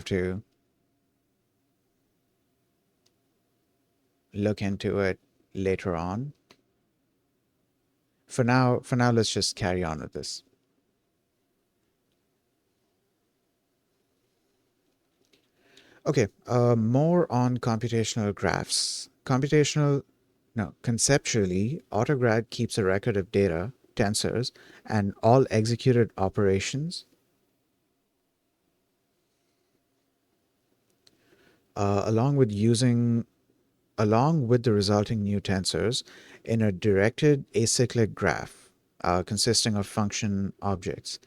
to look into it later on. For now, let's just carry on with this. Okay, more on computational graphs. Conceptually, Autograd keeps a record of data, tensors, and all executed operations, uh, along with using, along with the resulting new tensors, in a directed acyclic graph, consisting of function objects.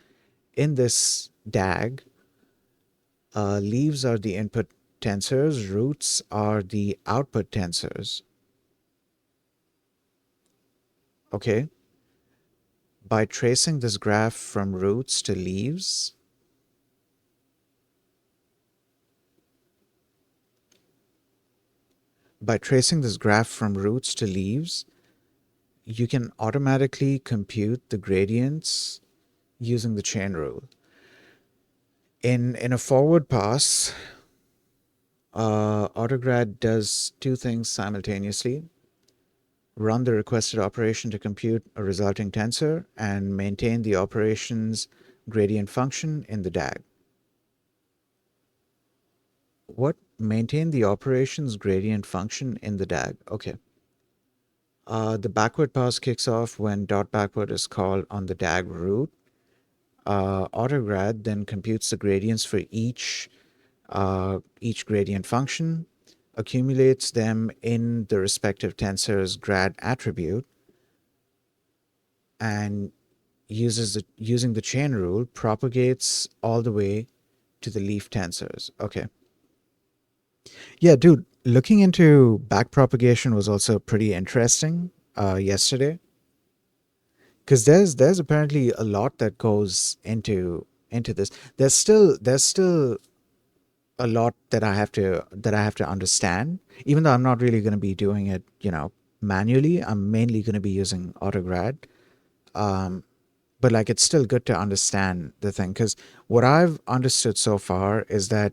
In this DAG, leaves are the input tensors, roots are the output tensors. Okay, by tracing this graph from roots to leaves, by tracing this graph from roots to leaves, you can automatically compute the gradients using the chain rule. In a forward pass, Autograd does two things simultaneously: run the requested operation to compute a resulting tensor and maintain the operation's gradient function in the DAG. What? Maintain the operation's gradient function in the DAG. Okay. The backward pass kicks off when dot backward is called on the DAG root. Autograd then computes the gradients for each gradient function, accumulates them in the respective tensor's grad attribute, and using the chain rule propagates all the way to the leaf tensors. Okay. Yeah, dude, looking into backpropagation was also pretty interesting yesterday, because there's apparently a lot that goes into this. There's still a lot that I have to understand, even though I'm not really going to be doing it, manually. I'm mainly going to be using Autograd. Um, but like it's still good to understand the thing, because what I've understood so far is that,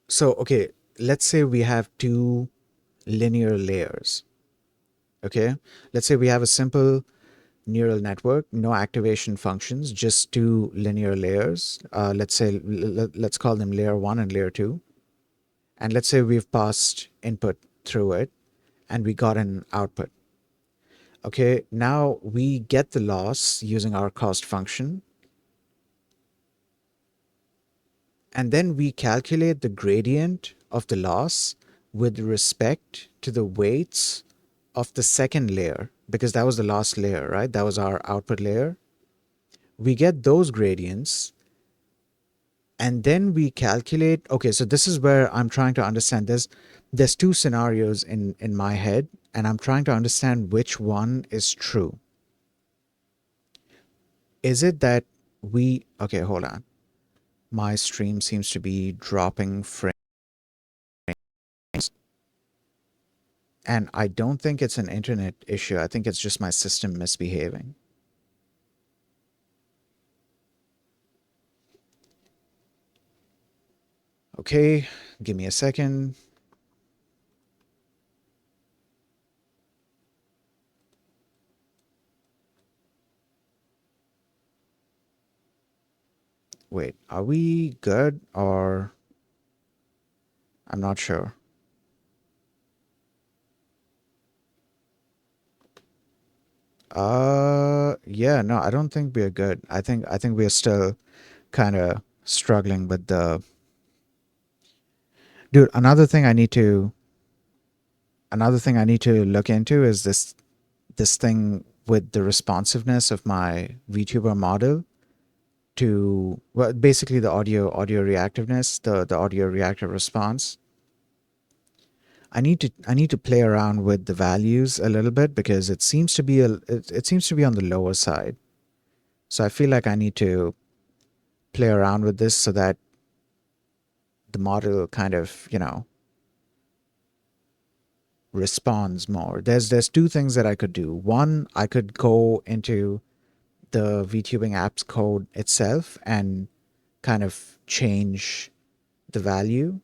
so okay, let's say we have two linear layers. Okay, let's say we have a simple neural network, no activation functions, just two linear layers. Let's say let's call them layer 1 and layer 2, and let's say we've passed input through it and we got an output. Okay, now we get the loss using our cost function, and then we calculate the gradient of the loss with respect to the weights of the second layer, because that was the last layer, right? That was our output layer. We get those gradients, and then we calculate. Okay, so this is where I'm trying to understand. There's two scenarios in my head, and I'm trying to understand which one is true. Is it that we, okay, hold on, my stream seems to be dropping frames, and I don't think it's an internet issue. I think it's just my system misbehaving. Okay, give me a second. Wait, are we good, or I'm not sure. Yeah, no, I don't think we're good. I think we're still kind of struggling with the, dude, another thing I need to look into is this thing with the responsiveness of my VTuber model to, well, basically the audio reactiveness, the audio reactive response. I need to play around with the values a little bit, because it seems to be on the lower side. So I feel like I need to play around with this so that the model kind of, responds more. There's two things that I could do. One, I could go into the VTubing app's code itself and kind of change the value,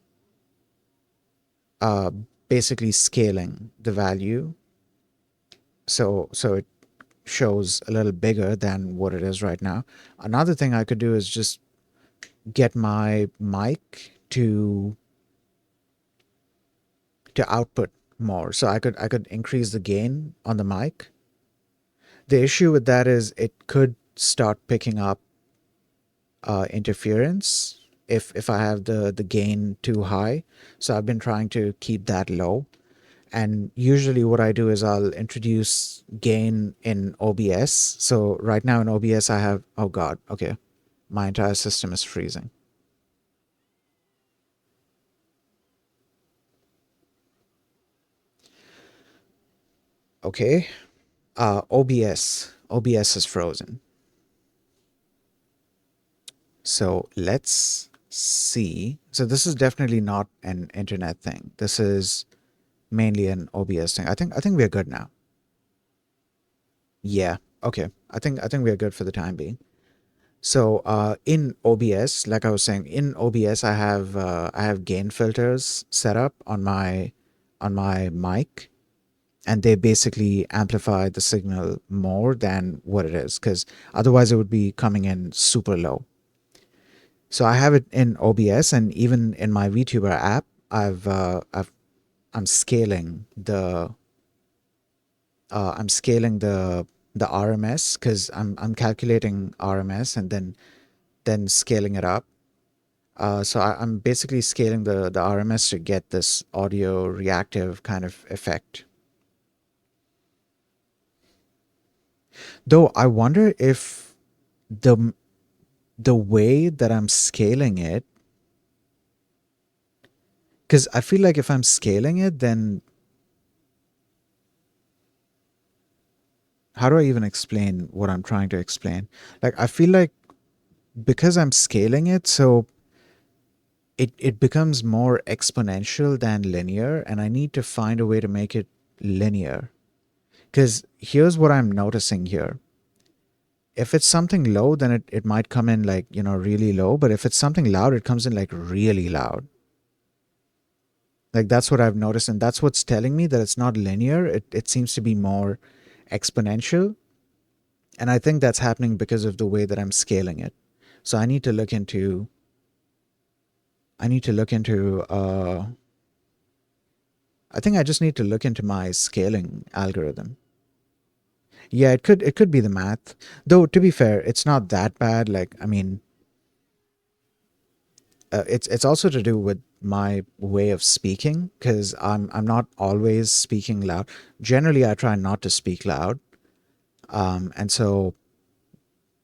uh, basically scaling the value, so it shows a little bigger than what it is right now. Another thing I could do is just get my mic to output more. So I could increase the gain on the mic. The issue with that is it could start picking up interference if I have the gain too high. So I've been trying to keep that low. And usually what I do is I'll introduce gain in OBS. So right now in OBS I have, oh God, okay, my entire system is freezing. Okay, OBS is frozen. So let's see. So this is definitely not an internet thing. This is mainly an OBS thing. I think we're good now. Yeah. Okay. I think we're good for the time being. So in OBS, like I was saying, in OBS I have gain filters set up on my mic, and they basically amplify the signal more than what it is, because otherwise it would be coming in super low. So I have it in OBS, and even in my VTuber app, I'm scaling the RMS, because I'm calculating RMS and then scaling it up. So I'm basically scaling the RMS to get this audio reactive kind of effect. Though I wonder if the the way that I'm scaling it, because I feel like if I'm scaling it, then how do I even explain what I'm trying to explain? Like, I feel like because I'm scaling it, so it becomes more exponential than linear, and I need to find a way to make it linear. Because here's what I'm noticing here. If it's something low, then it might come in like, really low. But if it's something loud, it comes in like really loud. Like that's what I've noticed. And that's what's telling me that it's not linear. It seems to be more exponential. And I think that's happening because of the way that I'm scaling it. So I need to look into, I think I just need to look into my scaling algorithm. Yeah, it could be the math. Though to be fair, it's not that bad. Like, I mean, it's also to do with my way of speaking because I'm not always speaking loud. Generally, I try not to speak loud, and so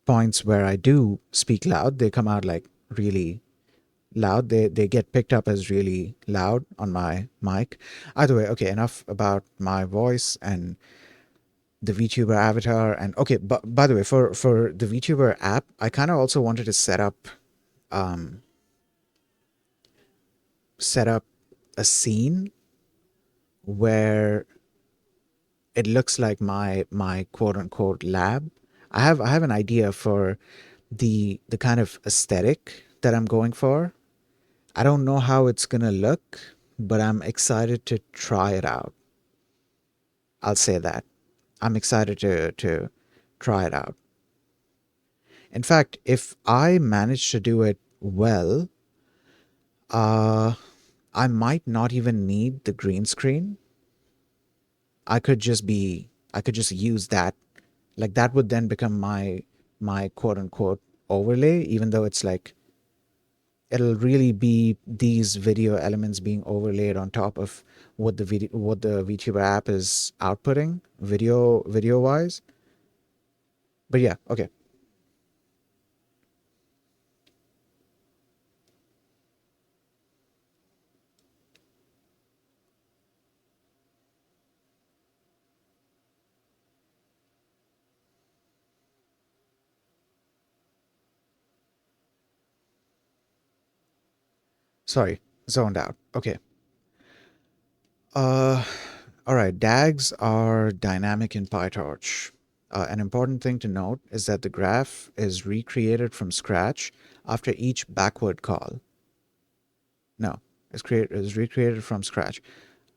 points where I do speak loud, they come out like really loud. They get picked up as really loud on my mic. Either way, okay. Enough about my voice and the VTuber avatar. And okay, but by the way, for the VTuber app, I kind of also wanted to um, set up a scene where it looks like my quote unquote lab. I have an idea for the kind of aesthetic that I'm going for. I don't know how it's gonna look, but I'm excited to try it out. I'll say that. I'm excited to try it out. In fact, if I manage to do it well, uh I might not even need the green screen. I could just use that. Like that would then become my quote unquote overlay, even though it's like it'll really be these video elements being overlaid on top of what the VTuber app is outputting video wise. But yeah, okay. Sorry, zoned out. Okay. Uh all right, DAGs are dynamic in PyTorch. An important thing to note is that the graph is recreated from scratch after each backward call. No, is recreated from scratch.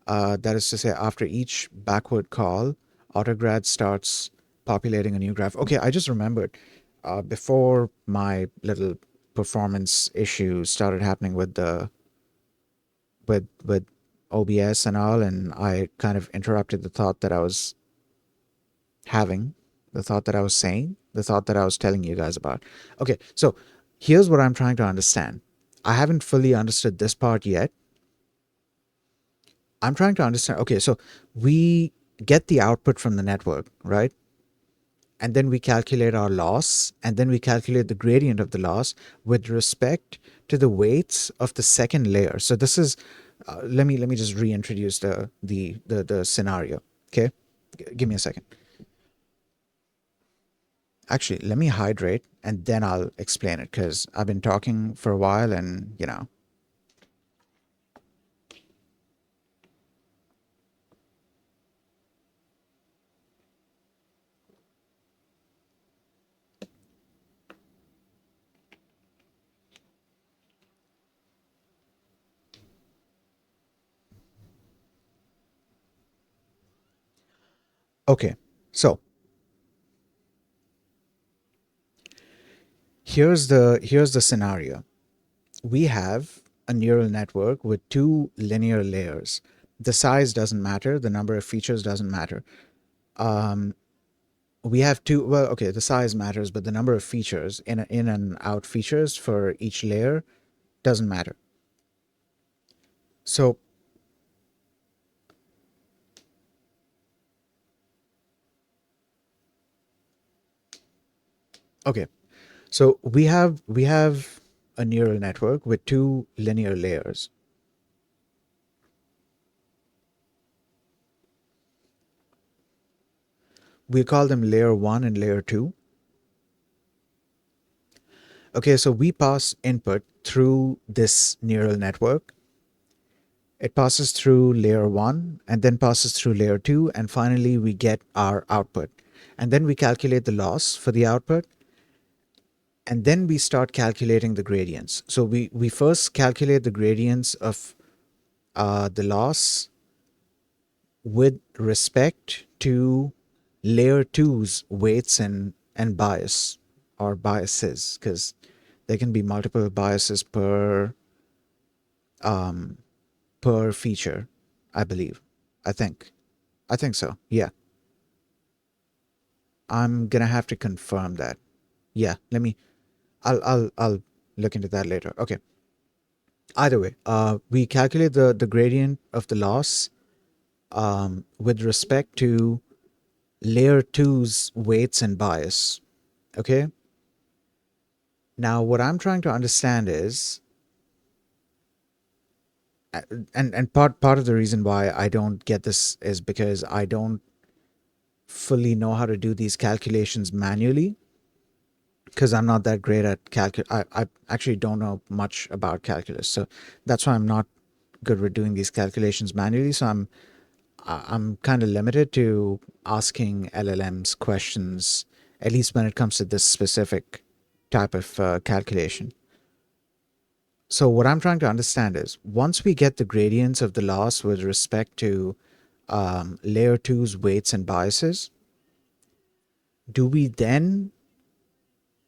That is to say, after each backward call, Autograd starts populating a new graph. Okay, I just remembered. Before my little performance issue started happening with with OBS and all, and I kind of interrupted the thought that I was having, the thought that I was saying, the thought that I was telling you guys about. Okay, so here's what I'm trying to understand. I haven't fully understood this part yet. I'm trying to understand. Okay, so we get the output from the network, right? And then we calculate our loss, and then we calculate the gradient of the loss with respect to the weights of the second layer. So this is, let me just reintroduce the scenario. Okay, give me a second. Actually, let me hydrate, and then I'll explain it because I've been talking for a while, and okay. So here's the scenario. We have a neural network with two linear layers. The size doesn't matter, the number of features doesn't matter. Um, we have two, well, okay, the size matters, but the number of features, in and out features for each layer doesn't matter. So, okay, So we have a neural network with two linear layers. We call them layer 1 and layer 2. Okay, so we pass input through this neural network. It passes through layer 1 and then passes through layer 2, and finally we get our output. And then we calculate the loss for the output, and then we start calculating the gradients. So we first calculate the gradients of the loss with respect to layer two's weights and bias or biases, because there can be multiple biases per feature, I believe. I think. I think so. Yeah. I'm gonna have to confirm that. Yeah, let me I'll look into that later. Okay. Either way, we calculate the gradient of the loss with respect to layer two's weights and bias. Okay. Now, what I'm trying to understand is, and part of the reason why I don't get this is because I don't fully know how to do these calculations manually, because I'm not that great at I actually don't know much about calculus, so that's why I'm not good with doing these calculations manually. So I'm kind of limited to asking LLMs questions, at least when it comes to this specific type of calculation. So what I'm trying to understand is, once we get the gradients of the loss with respect to layer two's weights and biases, do we then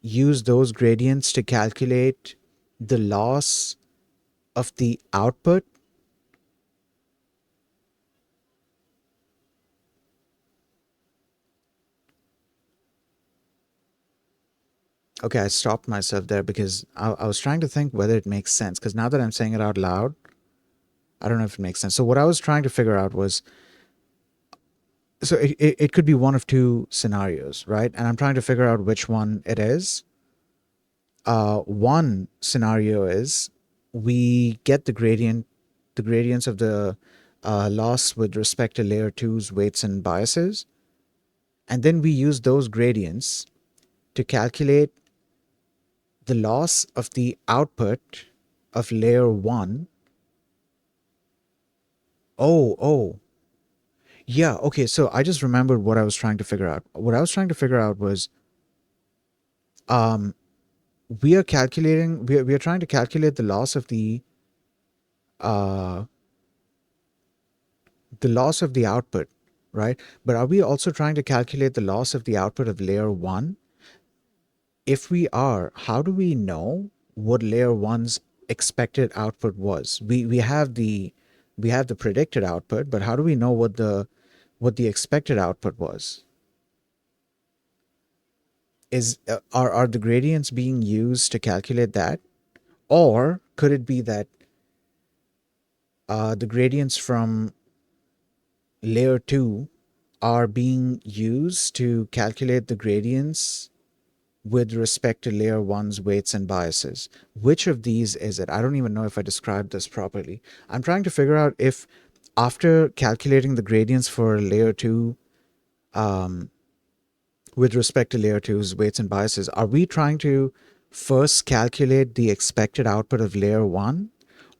use those gradients to calculate the loss of the output? Okay, I stopped myself there because I was trying to think whether it makes sense. Because now that I'm saying it out loud, I don't know if it makes sense. So what I was trying to figure out was, so it could be one of two scenarios, right? And I'm trying to figure out which one it is. One scenario is we get the gradients of the loss with respect to layer two's weights and biases, and then we use those gradients to calculate the loss of the output of layer one. Oh, yeah. Okay. So I just remembered what I was trying to figure out. What I was trying to figure out was, um, we are trying to calculate uh, the loss of the output, right? But are we also trying to calculate the loss of the output of layer one? If we are, how do we know what layer one's expected output was? We have the predicted output, but how do we know what the expected output was? Is are the gradients being used to calculate that, or could it be that the gradients from layer 2 are being used to calculate the gradients with respect to layer 1's weights and biases? Which of these is it? I don't even know if I described this properly. I'm trying to figure out if, after calculating the gradients for layer 2 with respect to layer two's weights and biases, are we trying to first calculate the expected output of layer one,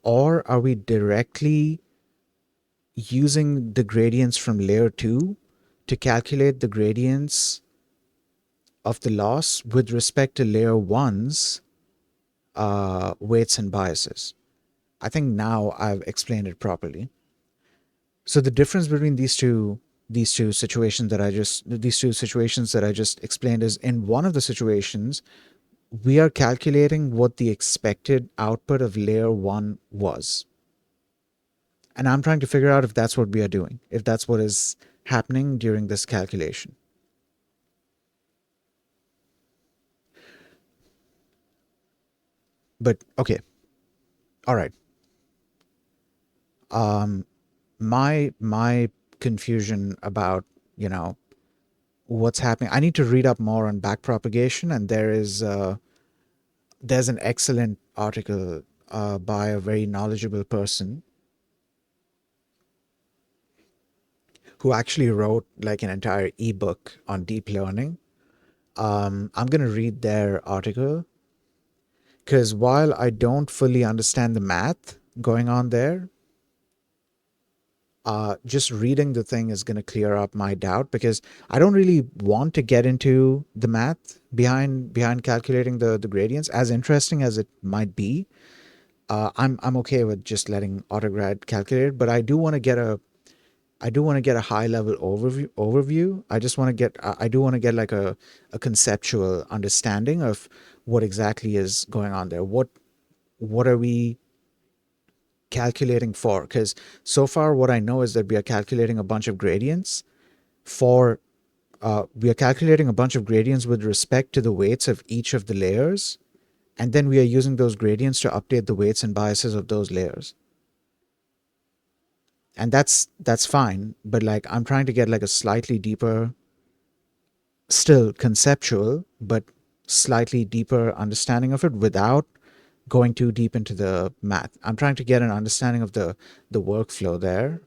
or are we directly using the gradients from layer two to calculate the gradients of the loss with respect to layer one's weights and biases? I think now I've explained it properly. So the difference between these two situations that I just explained is, in one of the situations we are calculating what the expected output of layer 1 was. And I'm trying to figure out if that's what we are doing, if that's what is happening during this calculation. But okay, all right. My confusion about, what's happening, I need to read up more on backpropagation, and there is there's an excellent article by a very knowledgeable person who actually wrote like an entire ebook on deep learning. I'm going to read their article because while I don't fully understand the math going on there, just reading the thing is going to clear up my doubt because I don't really want to get into the math behind calculating the gradients. As interesting as it might be, I'm okay with just letting Autograd calculate it, but I do want to get a high level overview. I just want to get I do want to get like a conceptual understanding of what exactly is going on there. What are we calculating for? Because so far what I know is that we are calculating a bunch of gradients for we are calculating a bunch of gradients with respect to the weights of each of the layers, and then we are using those gradients to update the weights and biases of those layers. And that's fine, but like I'm trying to get like a slightly deeper, still conceptual, but slightly deeper understanding of it without going too deep into the math. I'm trying to get an understanding of the workflow there,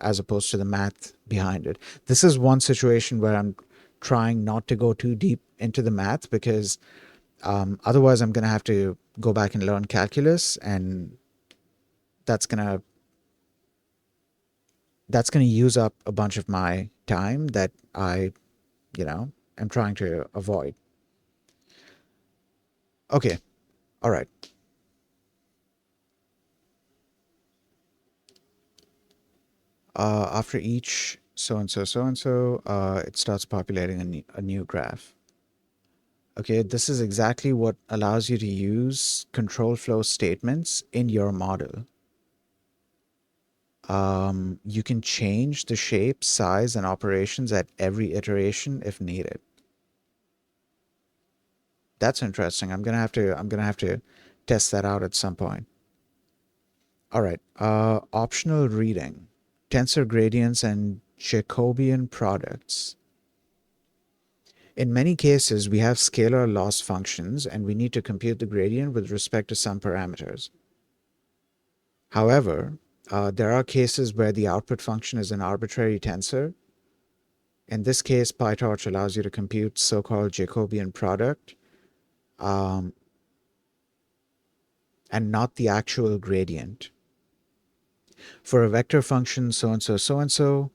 as opposed to the math behind it. This is one situation where I'm trying not to go too deep into the math because otherwise I'm going to have to go back and learn calculus, and that's going to use up a bunch of my time that I, am trying to avoid. Okay. All right. After each so and so, it starts populating a new graph. Okay, this is exactly what allows you to use control flow statements in your model. You can change the shape, size, and operations at every iteration if needed. That's interesting. I'm gonna have to test that out at some point. All right. Optional reading, tensor gradients and Jacobian products. In many cases, we have scalar loss functions and we need to compute the gradient with respect to some parameters. However, there are cases where the output function is an arbitrary tensor. In this case, PyTorch allows you to compute so-called Jacobian product, um, and not the actual gradient. For a vector function so-and-so,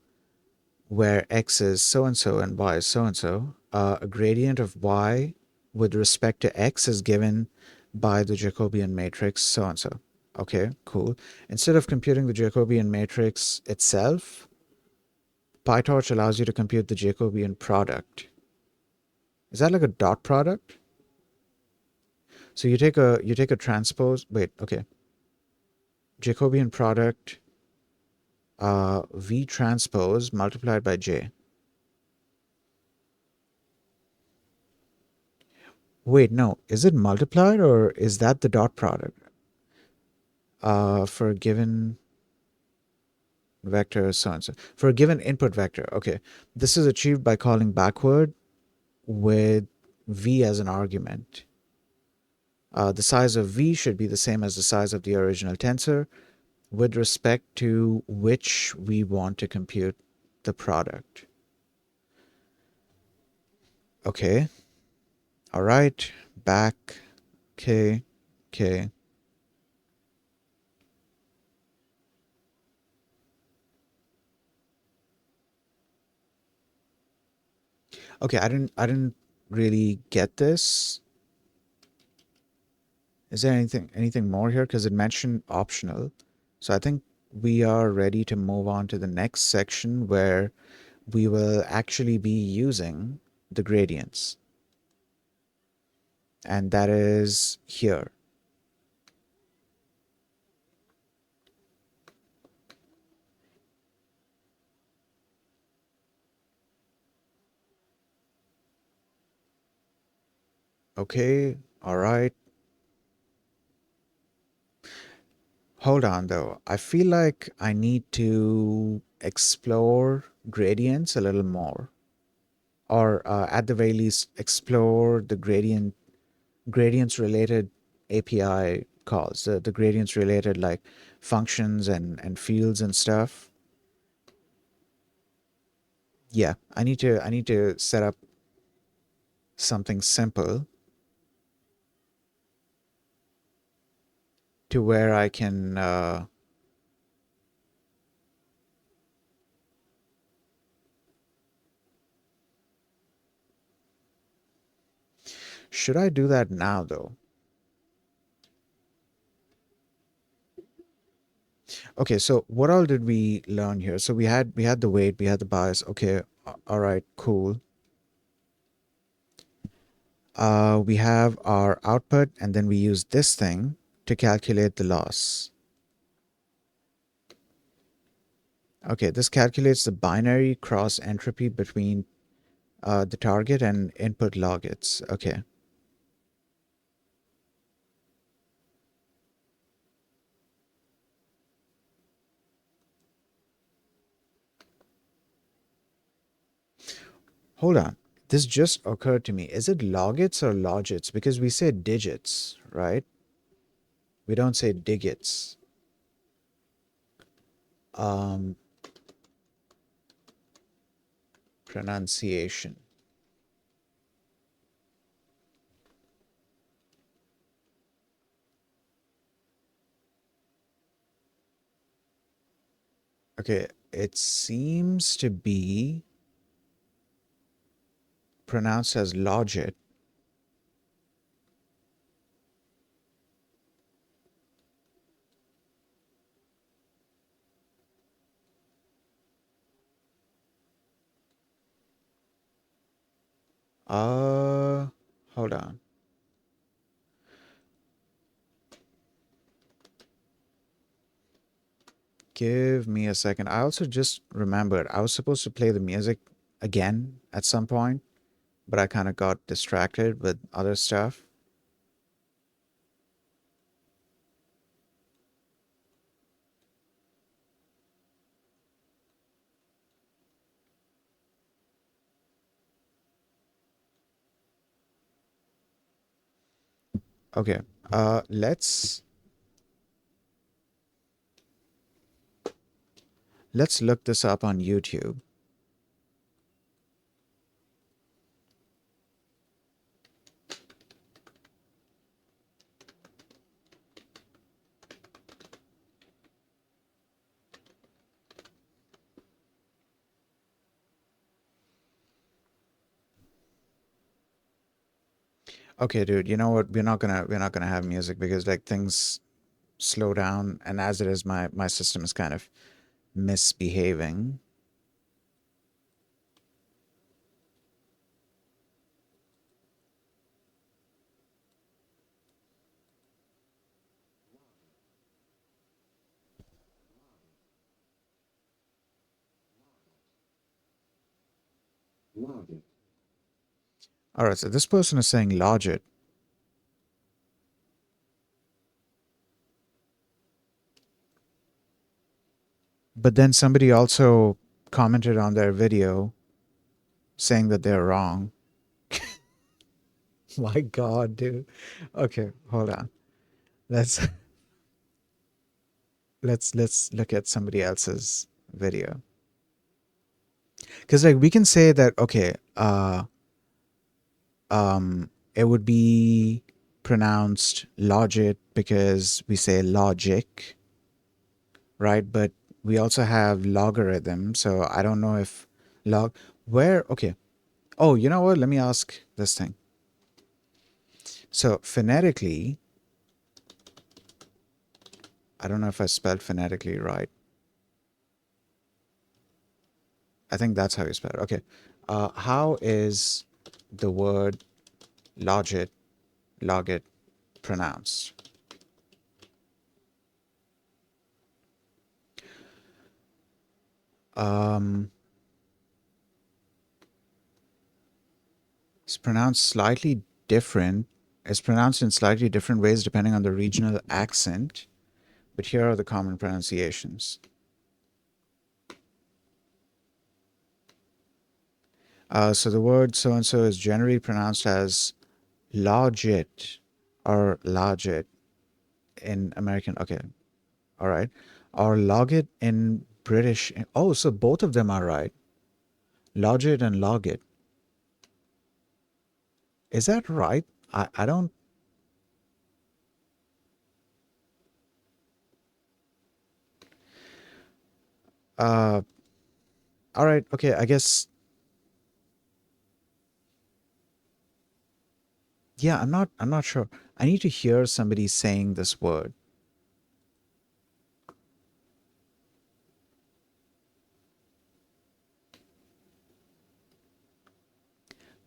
where x is so-and-so and y is so-and-so, a gradient of y with respect to x is given by the Jacobian matrix so-and-so. Okay, cool. Instead of computing the Jacobian matrix itself, PyTorch allows you to compute the Jacobian product. Is that like a dot product? So you take a transpose. Wait, okay. Jacobian product V transpose multiplied by J. Wait, no. Is it multiplied or is that the dot product? For a given vector so and so. For a given input vector. Okay. This is achieved by calling backward with V as an argument. The size of V should be the same as the size of the original tensor with respect to which we want to compute the product. Okay. All right. Back. Okay. Okay. Okay, I didn't really get this. Is there anything more here? Because it mentioned optional. So I think we are ready to move on to the next section where we will actually be using the gradients. And that is here. Okay, all right. Hold on though. I feel like I need to explore gradients a little more. Or at the very least, explore the gradients related API calls, the gradients related like functions and fields and stuff. Yeah, I need to set up something simple to where I can should I do that now though? Okay, so what all did we learn here? So we had the weight, we had the bias. Okay, all right, cool. We have our output, and then we use this thing to calculate the loss. Okay, this calculates the binary cross entropy between the target and input logits. Okay. Hold on. This just occurred to me. Is it logits or logits? Because we say digits, right? We don't say digits. Um, Pronunciation. Okay, it seems to be pronounced as logit. Uh, Hold on. Give me a second. I also just remembered I was supposed to play the music again at some point, but I kind of got distracted with other stuff. Okay. Let's look this up on YouTube. Okay, dude, you know what? We're not gonna have music because like things slow down, and as it is, my system is kind of misbehaving. All right, so this person is saying logit, but then somebody also commented on their video saying that they're wrong. My God, dude. Okay, hold on. Let's let's look at somebody else's video. Because like we can say that okay, it would be pronounced logit because we say logic, right? But we also have logarithm, so I don't know if log where okay. Oh, you know what? Let me ask this thing. So phonetically, I don't know if I spelled phonetically right. I think that's how you spell it. Okay. How is the word logit, logit pronounced? Um, it's pronounced slightly different. It's pronounced in slightly different ways depending on the regional accent, but here are the common pronunciations. So the word so and so is generally pronounced as logit or logit in American. Okay, all right. Or logit in British. Oh, so both of them are right. Logit and logit. Is that right? I don't. Uh, all right. Okay. I guess. Yeah. I'm not sure. I need to hear somebody saying this word.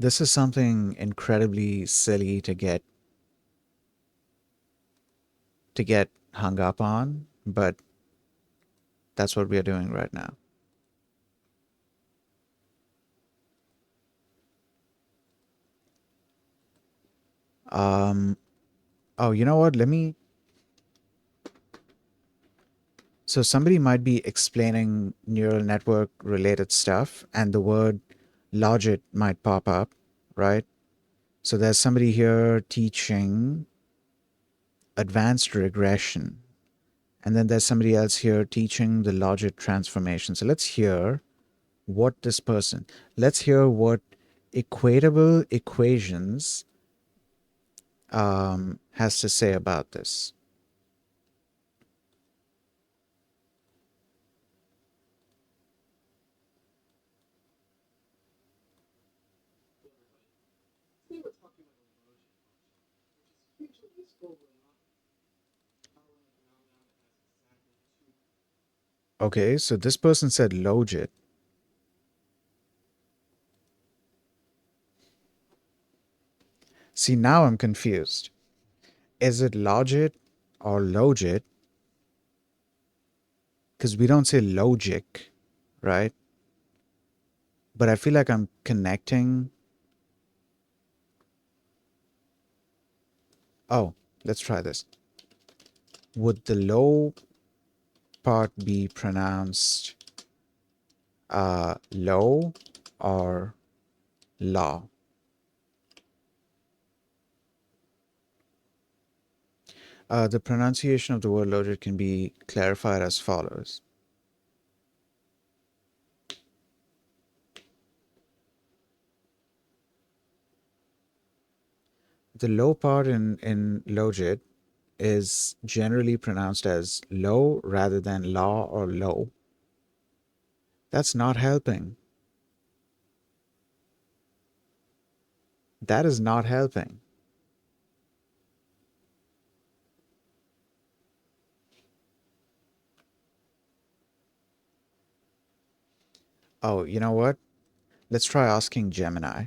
This is something incredibly silly to get hung up on, but that's what we are doing right now. Um, oh, you know what? Let me. So somebody might be explaining neural network related stuff, and the word logit might pop up, right? So there's somebody here teaching advanced regression, and then there's somebody else here teaching the logit transformation. So let's hear what this person, let's hear what equatable equations has to say about this. Okay, so this person said logit. See, now I'm confused. Is it logit or logit? Because we don't say logic, right? But I feel like I'm connecting. Oh, let's try this. Would the low part be pronounced low or law? The pronunciation of the word loaded can be clarified as follows. The low part in logit is generally pronounced as low rather than law or low. That's not helping. That is not helping. Oh, you know what? Let's try asking Gemini,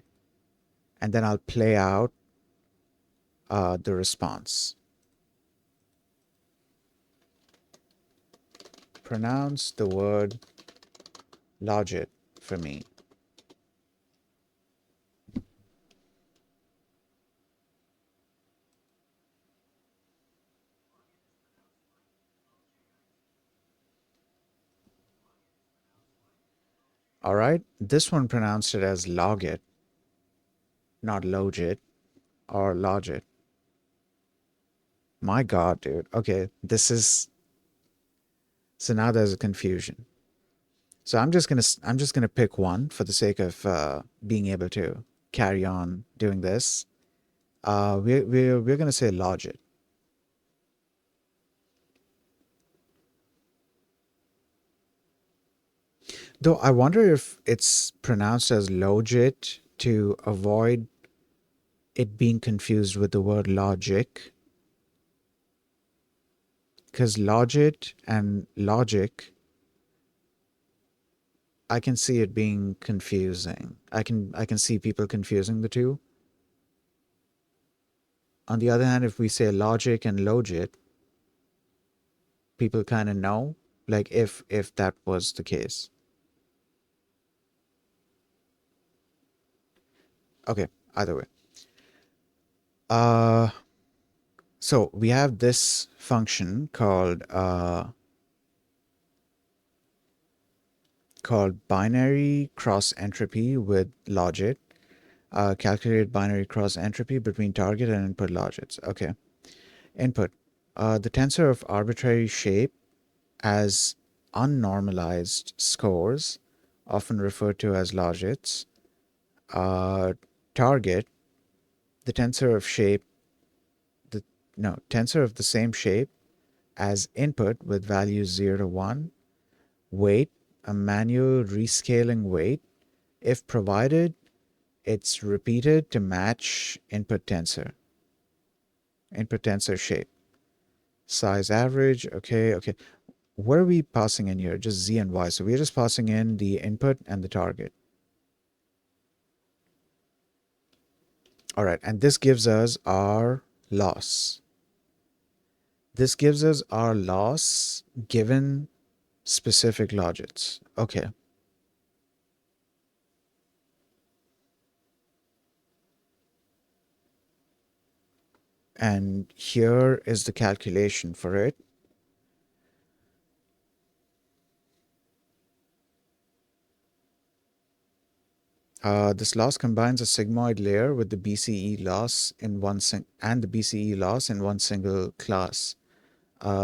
and then I'll play out the response. Pronounce the word logit for me. All right, this one pronounced it as logit, not logit or logit. My God, dude. Okay, this is so now there's a confusion. So I'm just gonna pick one for the sake of being able to carry on doing this. We're gonna say logit. Though I wonder if it's pronounced as logit to avoid it being confused with the word logic, because logit and logic, I can see it being confusing. I can see people confusing the two. On the other hand, if we say logic and logit, people kind of know, like if that was the case. Okay, either way. Uh, so we have this function called binary cross entropy with logit. Calculate binary cross entropy between target and input logits. Okay. Input. The tensor of arbitrary shape as unnormalized scores, often referred to as logits. Target. The tensor of shape. The no tensor of the same shape as input with values 0 to 1. Weight. A manual rescaling weight. If provided, it's repeated to match input tensor shape. Size average, okay, okay. What are we passing in here? Just z and y. So we're just passing in the input and the target. All right, and this gives us our loss. This gives us our loss given specific logits. Okay. And here is the calculation for it. This loss combines a sigmoid layer with the BCE loss in and the BCE loss in one single class.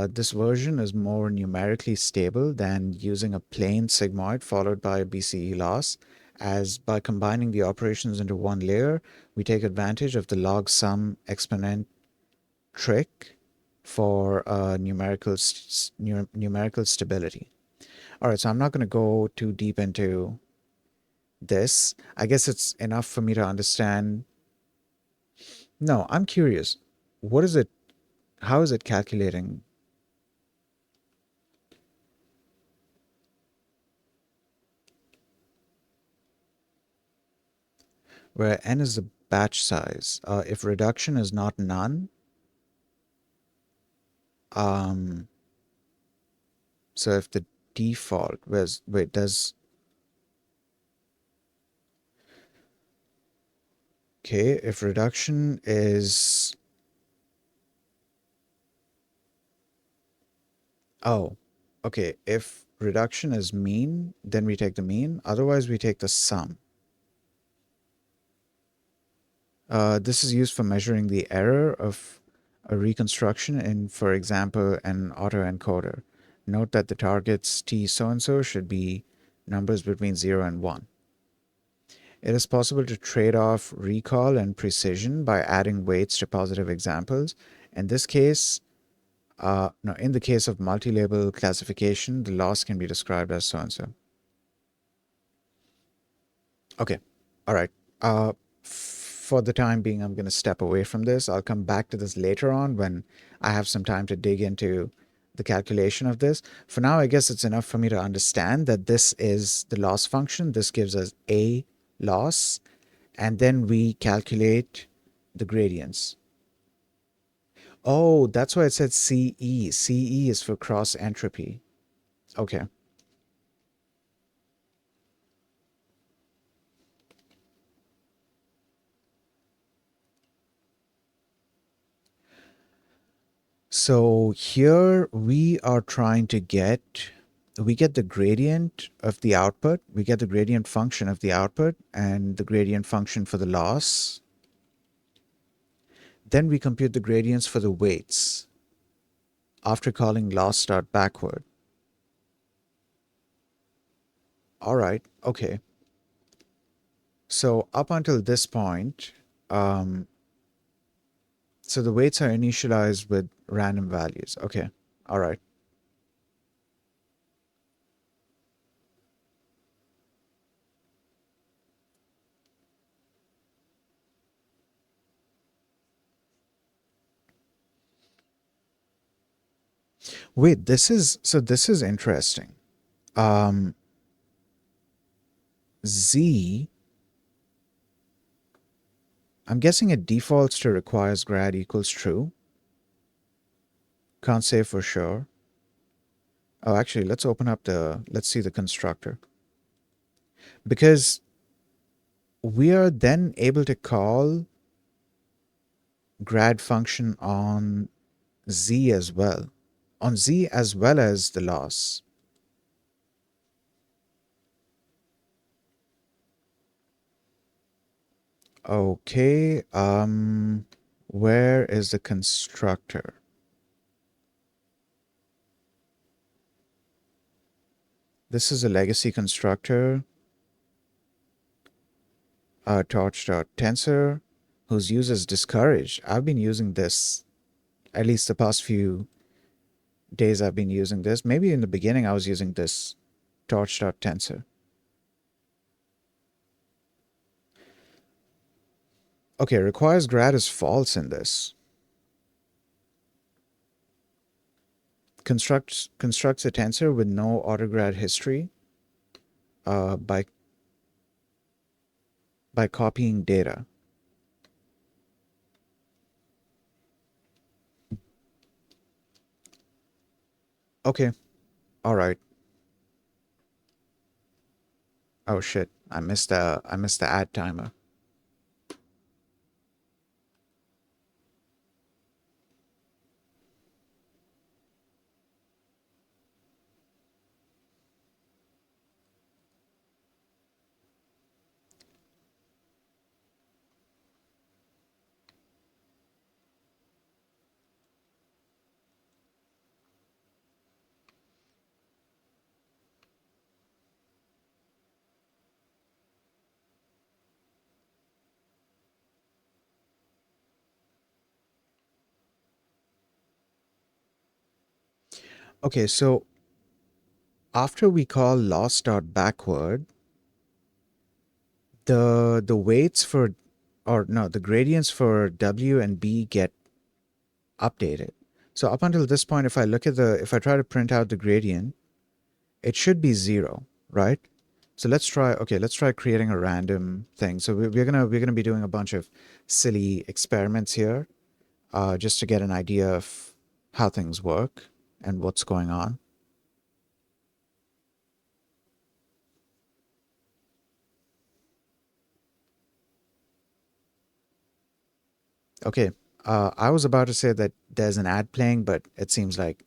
This version is more numerically stable than using a plain sigmoid followed by a BCE loss, as by combining the operations into one layer, we take advantage of the log sum exponent trick for numerical stability. All right, so I'm not going to go too deep into this. I guess it's enough for me to understand. No, I'm curious. What is it? How is it calculating? Where n is the batch size. If reduction is not none, um, so if the default was, wait, does, okay, if reduction is, oh, okay, if reduction is mean, then we take the mean, otherwise we take the sum. This is used for measuring the error of a reconstruction in, for example, an autoencoder. Note that the targets t so-and-so should be numbers between 0 and 1. It is possible to trade off recall and precision by adding weights to positive examples. In this case, no, in the case of multi-label classification, the loss can be described as so-and-so. Okay, all right. For the time being, I'm going to step away from this. I'll come back to this later on when I have some time to dig into the calculation of this. For now, I guess it's enough for me to understand that this is the loss function. This gives us a loss, and then we calculate the gradients. Oh, that's why it said CE. CE is for cross entropy. Okay. So here we are trying to we get the gradient of the output, we get the gradient function of the output and the gradient function for the loss. Then we compute the gradients for the weights after calling loss start backward. All right, okay. So up until this point, so the weights are initialized with random values. Okay, all right. Wait, this is interesting. Z, I'm guessing it defaults to requires grad equals true. Can't say for sure. Oh, actually, let's see the constructor. Because we are then able to call grad function on Z as well. On Z as well as the loss. Okay, where is the constructor? This is a legacy constructor, torch.tensor, whose use is discouraged. I've been using this, at least the past few days I've been using this. Maybe in the beginning I was using this torch.tensor. Okay, requires grad is false in this. Constructs a tensor with no autograd history by copying data. Okay, all right. Oh shit, I missed the add timer. Okay, so after we call loss.backward, the weights for, or no, the gradients for W and B get updated. So up until this point, if I look at if I try to print out the gradient, it should be 0, right? So let's try creating a random thing. So we're gonna be doing a bunch of silly experiments here, just to get an idea of how things work and what's going on. Okay, I was about to say that there's an ad playing, but it seems like,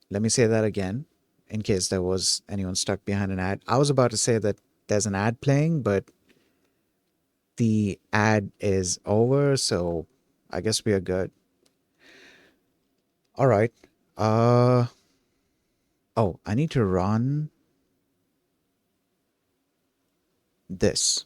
let me say that again, in case there was anyone stuck behind an ad. I was about to say that there's an ad playing, but the ad is over, so I guess we are good. All right. Uh, oh, I need to run this.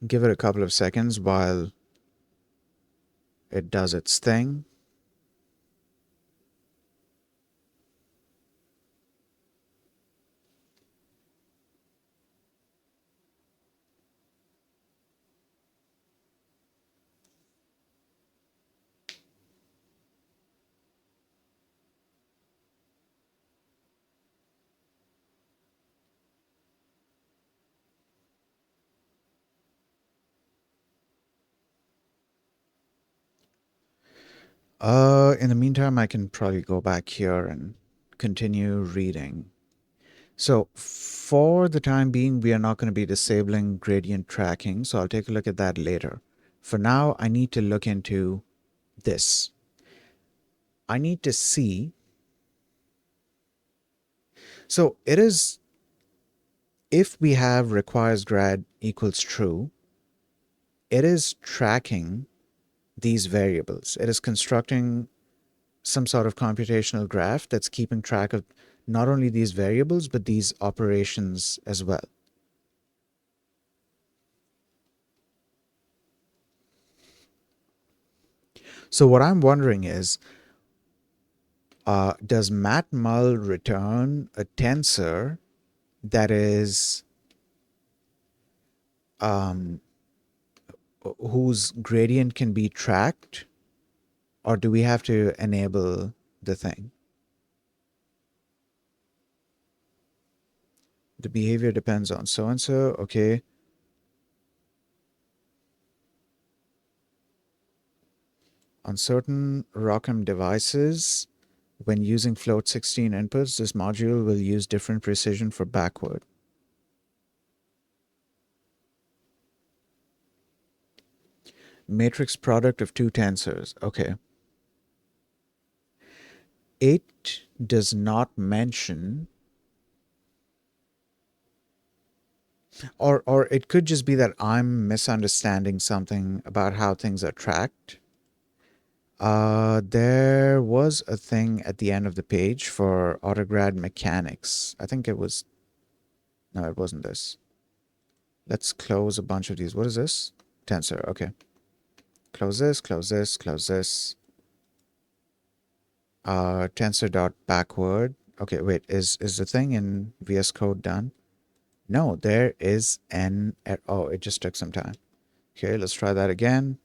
Give it a couple of seconds while it does its thing. In the meantime, I can probably go back here and continue reading. So for the time being, we are not going to be disabling gradient tracking, so I'll take a look at that later. For now, I need to look into this. I need to see. So it is, if we have requires grad equals true, it is tracking these variables. It is constructing some sort of computational graph that's keeping track of not only these variables, but these operations as well. So what I'm wondering is, does matmul return a tensor that is whose gradient can be tracked, or do we have to enable the thing? The behavior depends on so-and-so. Okay. On certain ROCm devices, when using float 16 inputs, this module will use different precision for backward. Matrix product of two tensors. Okay. It does not mention, or it could just be that I'm misunderstanding something about how things are tracked. There was a thing at the end of the page for Autograd mechanics. I think it was, no, it wasn't this. Let's close a bunch of these. What is this? Tensor, okay. Close this, close this, close this. Tensor dot backward. Okay, wait, is the thing in VS Code done? No, there is an, oh, it just took some time. Okay, let's try that again.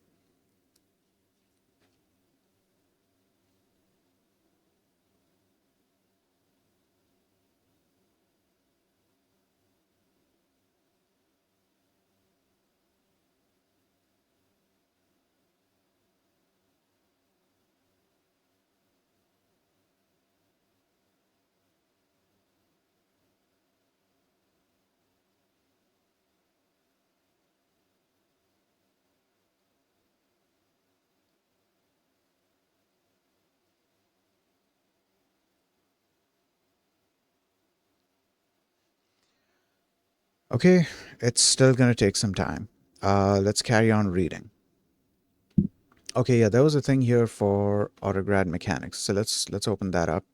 Okay, it's still gonna take some time. Let's carry on reading. Okay, yeah, there was a thing here for Autograd mechanics. So let's open that up.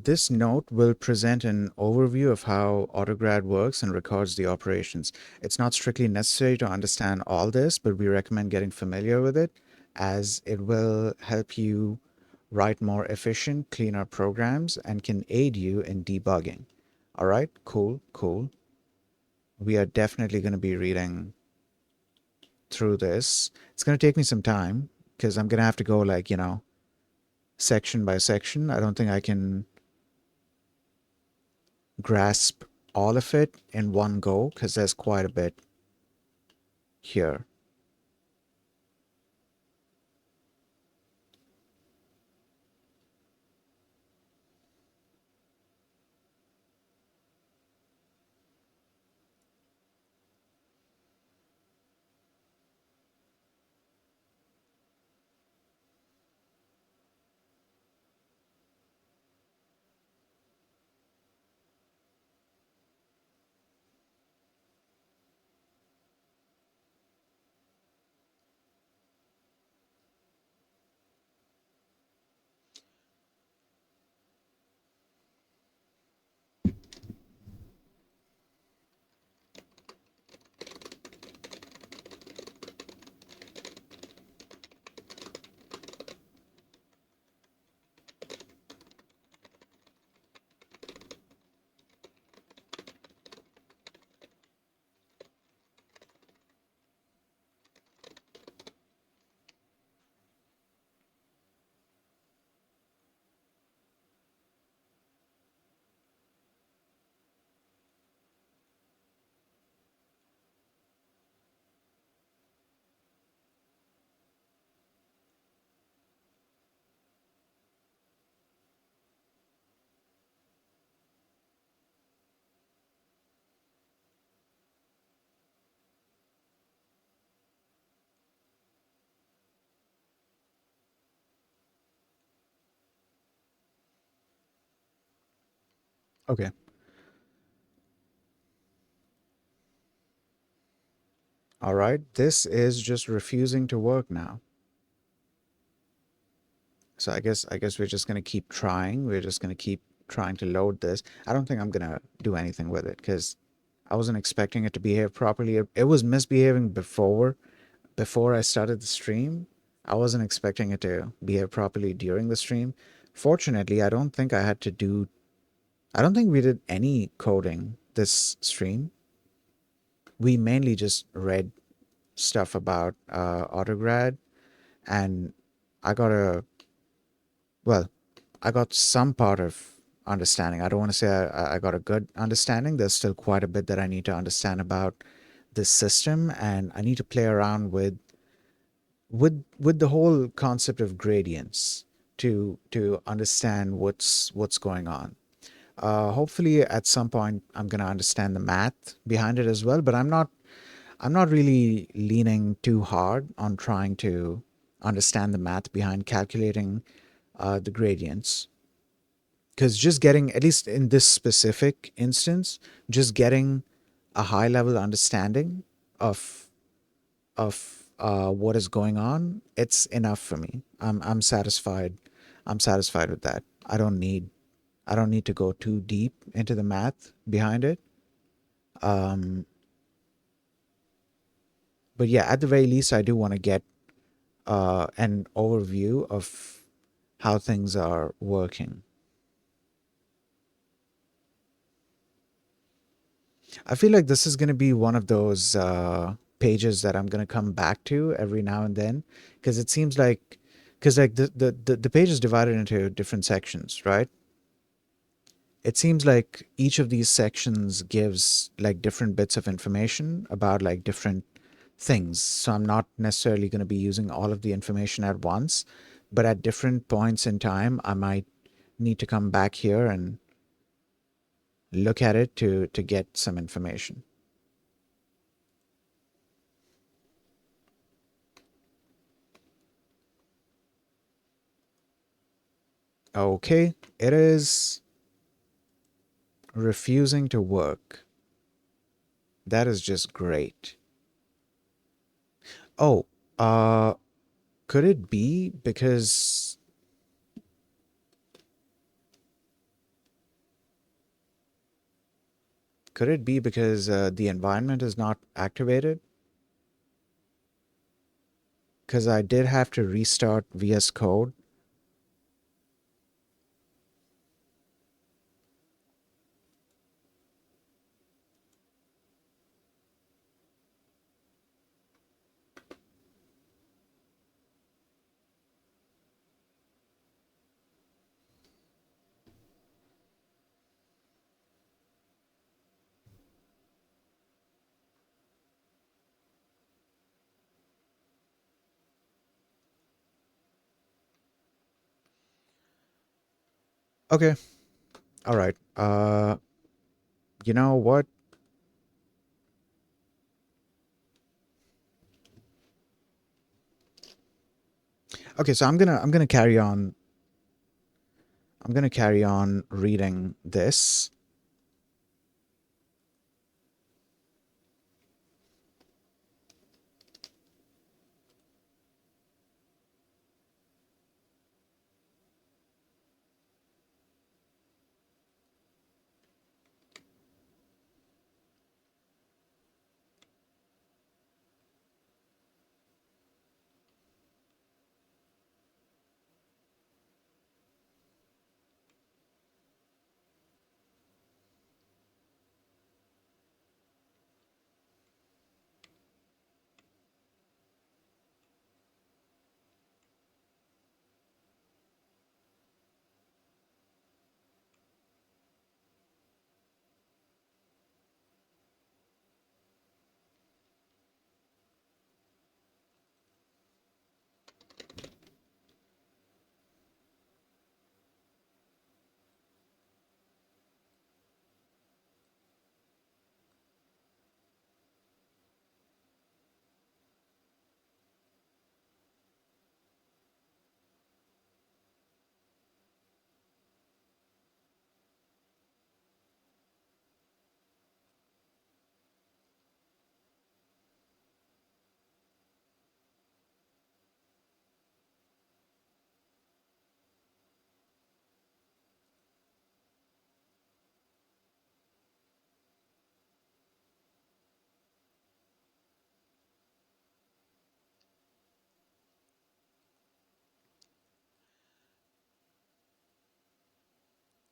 This note will present an overview of how Autograd works and records the operations. It's not strictly necessary to understand all this, but we recommend getting familiar with it as it will help you write more efficient, cleaner programs and can aid you in debugging. All right, cool, cool. We are definitely going to be reading through this. It's going to take me some time because I'm going to have to go like, section by section. I don't think I can grasp all of it in one go because there's quite a bit here. Okay. All right. This is just refusing to work now. So I guess we're just going to keep trying. We're just going to keep trying to load this. I don't think I'm going to do anything with it because I wasn't expecting it to behave properly. It was misbehaving before I started the stream. I wasn't expecting it to behave properly during the stream. Fortunately, I don't think we did any coding this stream. We mainly just read stuff about Autograd, and I got a, well, I got some part of understanding. I don't want to say I got a good understanding. There's still quite a bit that I need to understand about this system, and I need to play around with the whole concept of gradients. to understand what's going on. Hopefully, at some point, I'm gonna understand the math behind it as well. But I'm not really leaning too hard on trying to understand the math behind calculating the gradients, because just getting, at least in this specific instance, just getting a high level understanding of what is going on, it's enough for me. I'm satisfied. I'm satisfied with that. I don't need to go too deep into the math behind it. Um, but yeah, at the very least, I do want to get an overview of how things are working. I feel like this is going to be one of those pages that I'm going to come back to every now and then, because it seems like, because like the page is divided into different sections, right? It seems like each of these sections gives like different bits of information about like different things. So I'm not necessarily going to be using all of the information at once, but at different points in time, I might need to come back here and look at it to get some information. Okay, it is refusing to work. That is just great. Oh, uh, could it be because the environment is not activated? Because I did have to restart VS Code. Okay, all right. You know what? Okay, so I'm gonna carry on. I'm gonna carry on reading this.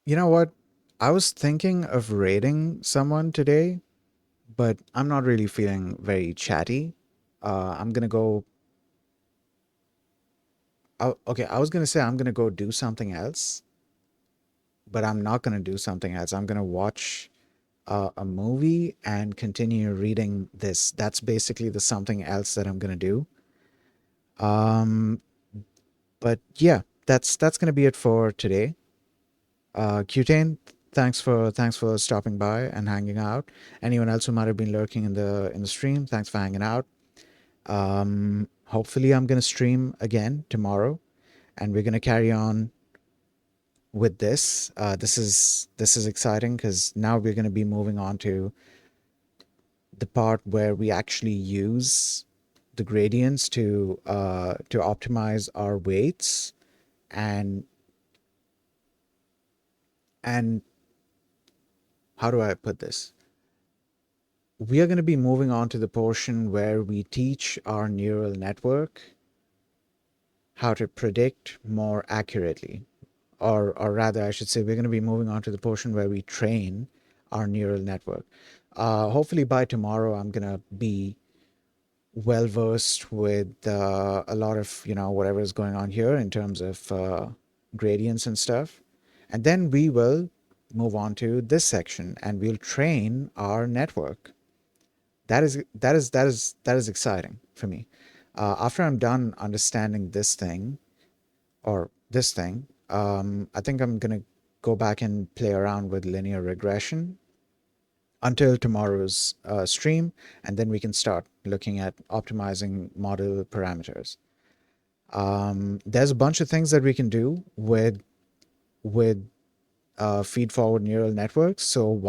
You know what? I was thinking of rating someone today, but I'm not really feeling very chatty. I'm gonna go. Okay, I was gonna say I'm gonna go do something else, but I'm not gonna do something else. I'm gonna watch a movie and continue reading this. That's basically the something else that I'm gonna do. Um, but yeah, that's going to be it for today. Cutane, thanks for stopping by and hanging out. Anyone else who might have been lurking in the stream, thanks for hanging out. Hopefully, I'm going to stream again tomorrow, and we're going to carry on with this. This is exciting because now we're going to be moving on to the part where we actually use the gradients to optimize our weights and and how do I put this? We are going to be moving on to the portion where we teach our neural network how to predict more accurately. Or rather, I should say, we're going to be moving on to the portion where we train our neural network. Hopefully, by tomorrow, I'm going to be well versed with a lot of whatever is going on here in terms of gradients and stuff, and then we will move on to this section and we'll train our network. That is exciting for me. After I'm done understanding this thing or this thing, I think I'm gonna go back and play around with linear regression until tomorrow's stream, and then we can start looking at optimizing model parameters. There's a bunch of things that we can do with feed forward neural networks. So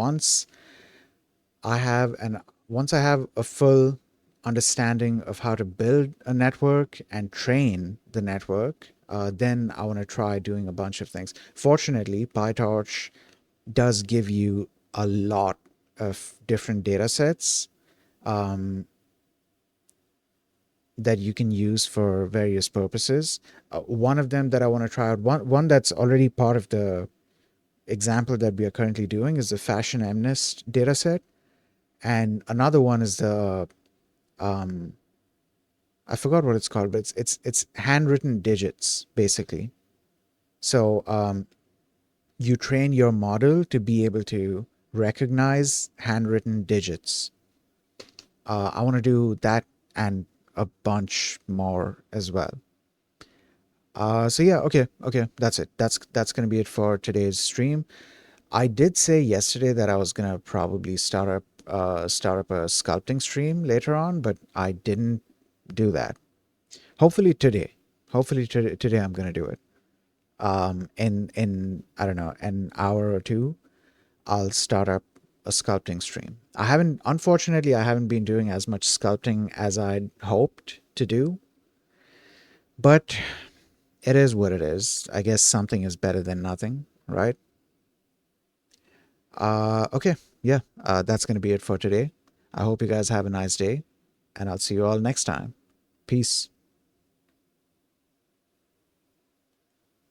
I have an once I have a full understanding of how to build a network and train the network, then I want to try doing a bunch of things. Fortunately, PyTorch does give you a lot of different data sets that you can use for various purposes. One of them that I want to try out, one that's already part of the example that we are currently doing, is the fashion MNIST dataset. And another one is the I forgot what it's called, but it's handwritten digits basically. So you train your model to be able to recognize handwritten digits. I want to do that and a bunch more as well. So yeah, okay, that's it. That's gonna be it for today's stream. I did say yesterday that I was gonna probably start up a sculpting stream later on, but I didn't do that. Hopefully today. Today I'm gonna do it. In I don't know, an hour or two, I'll start up a sculpting stream. Unfortunately, I haven't been doing as much sculpting as I'd hoped to do, but it is what it is. I guess something is better than nothing, right? Okay, yeah, that's gonna be it for today. I hope you guys have a nice day, and I'll see you all next time. Peace.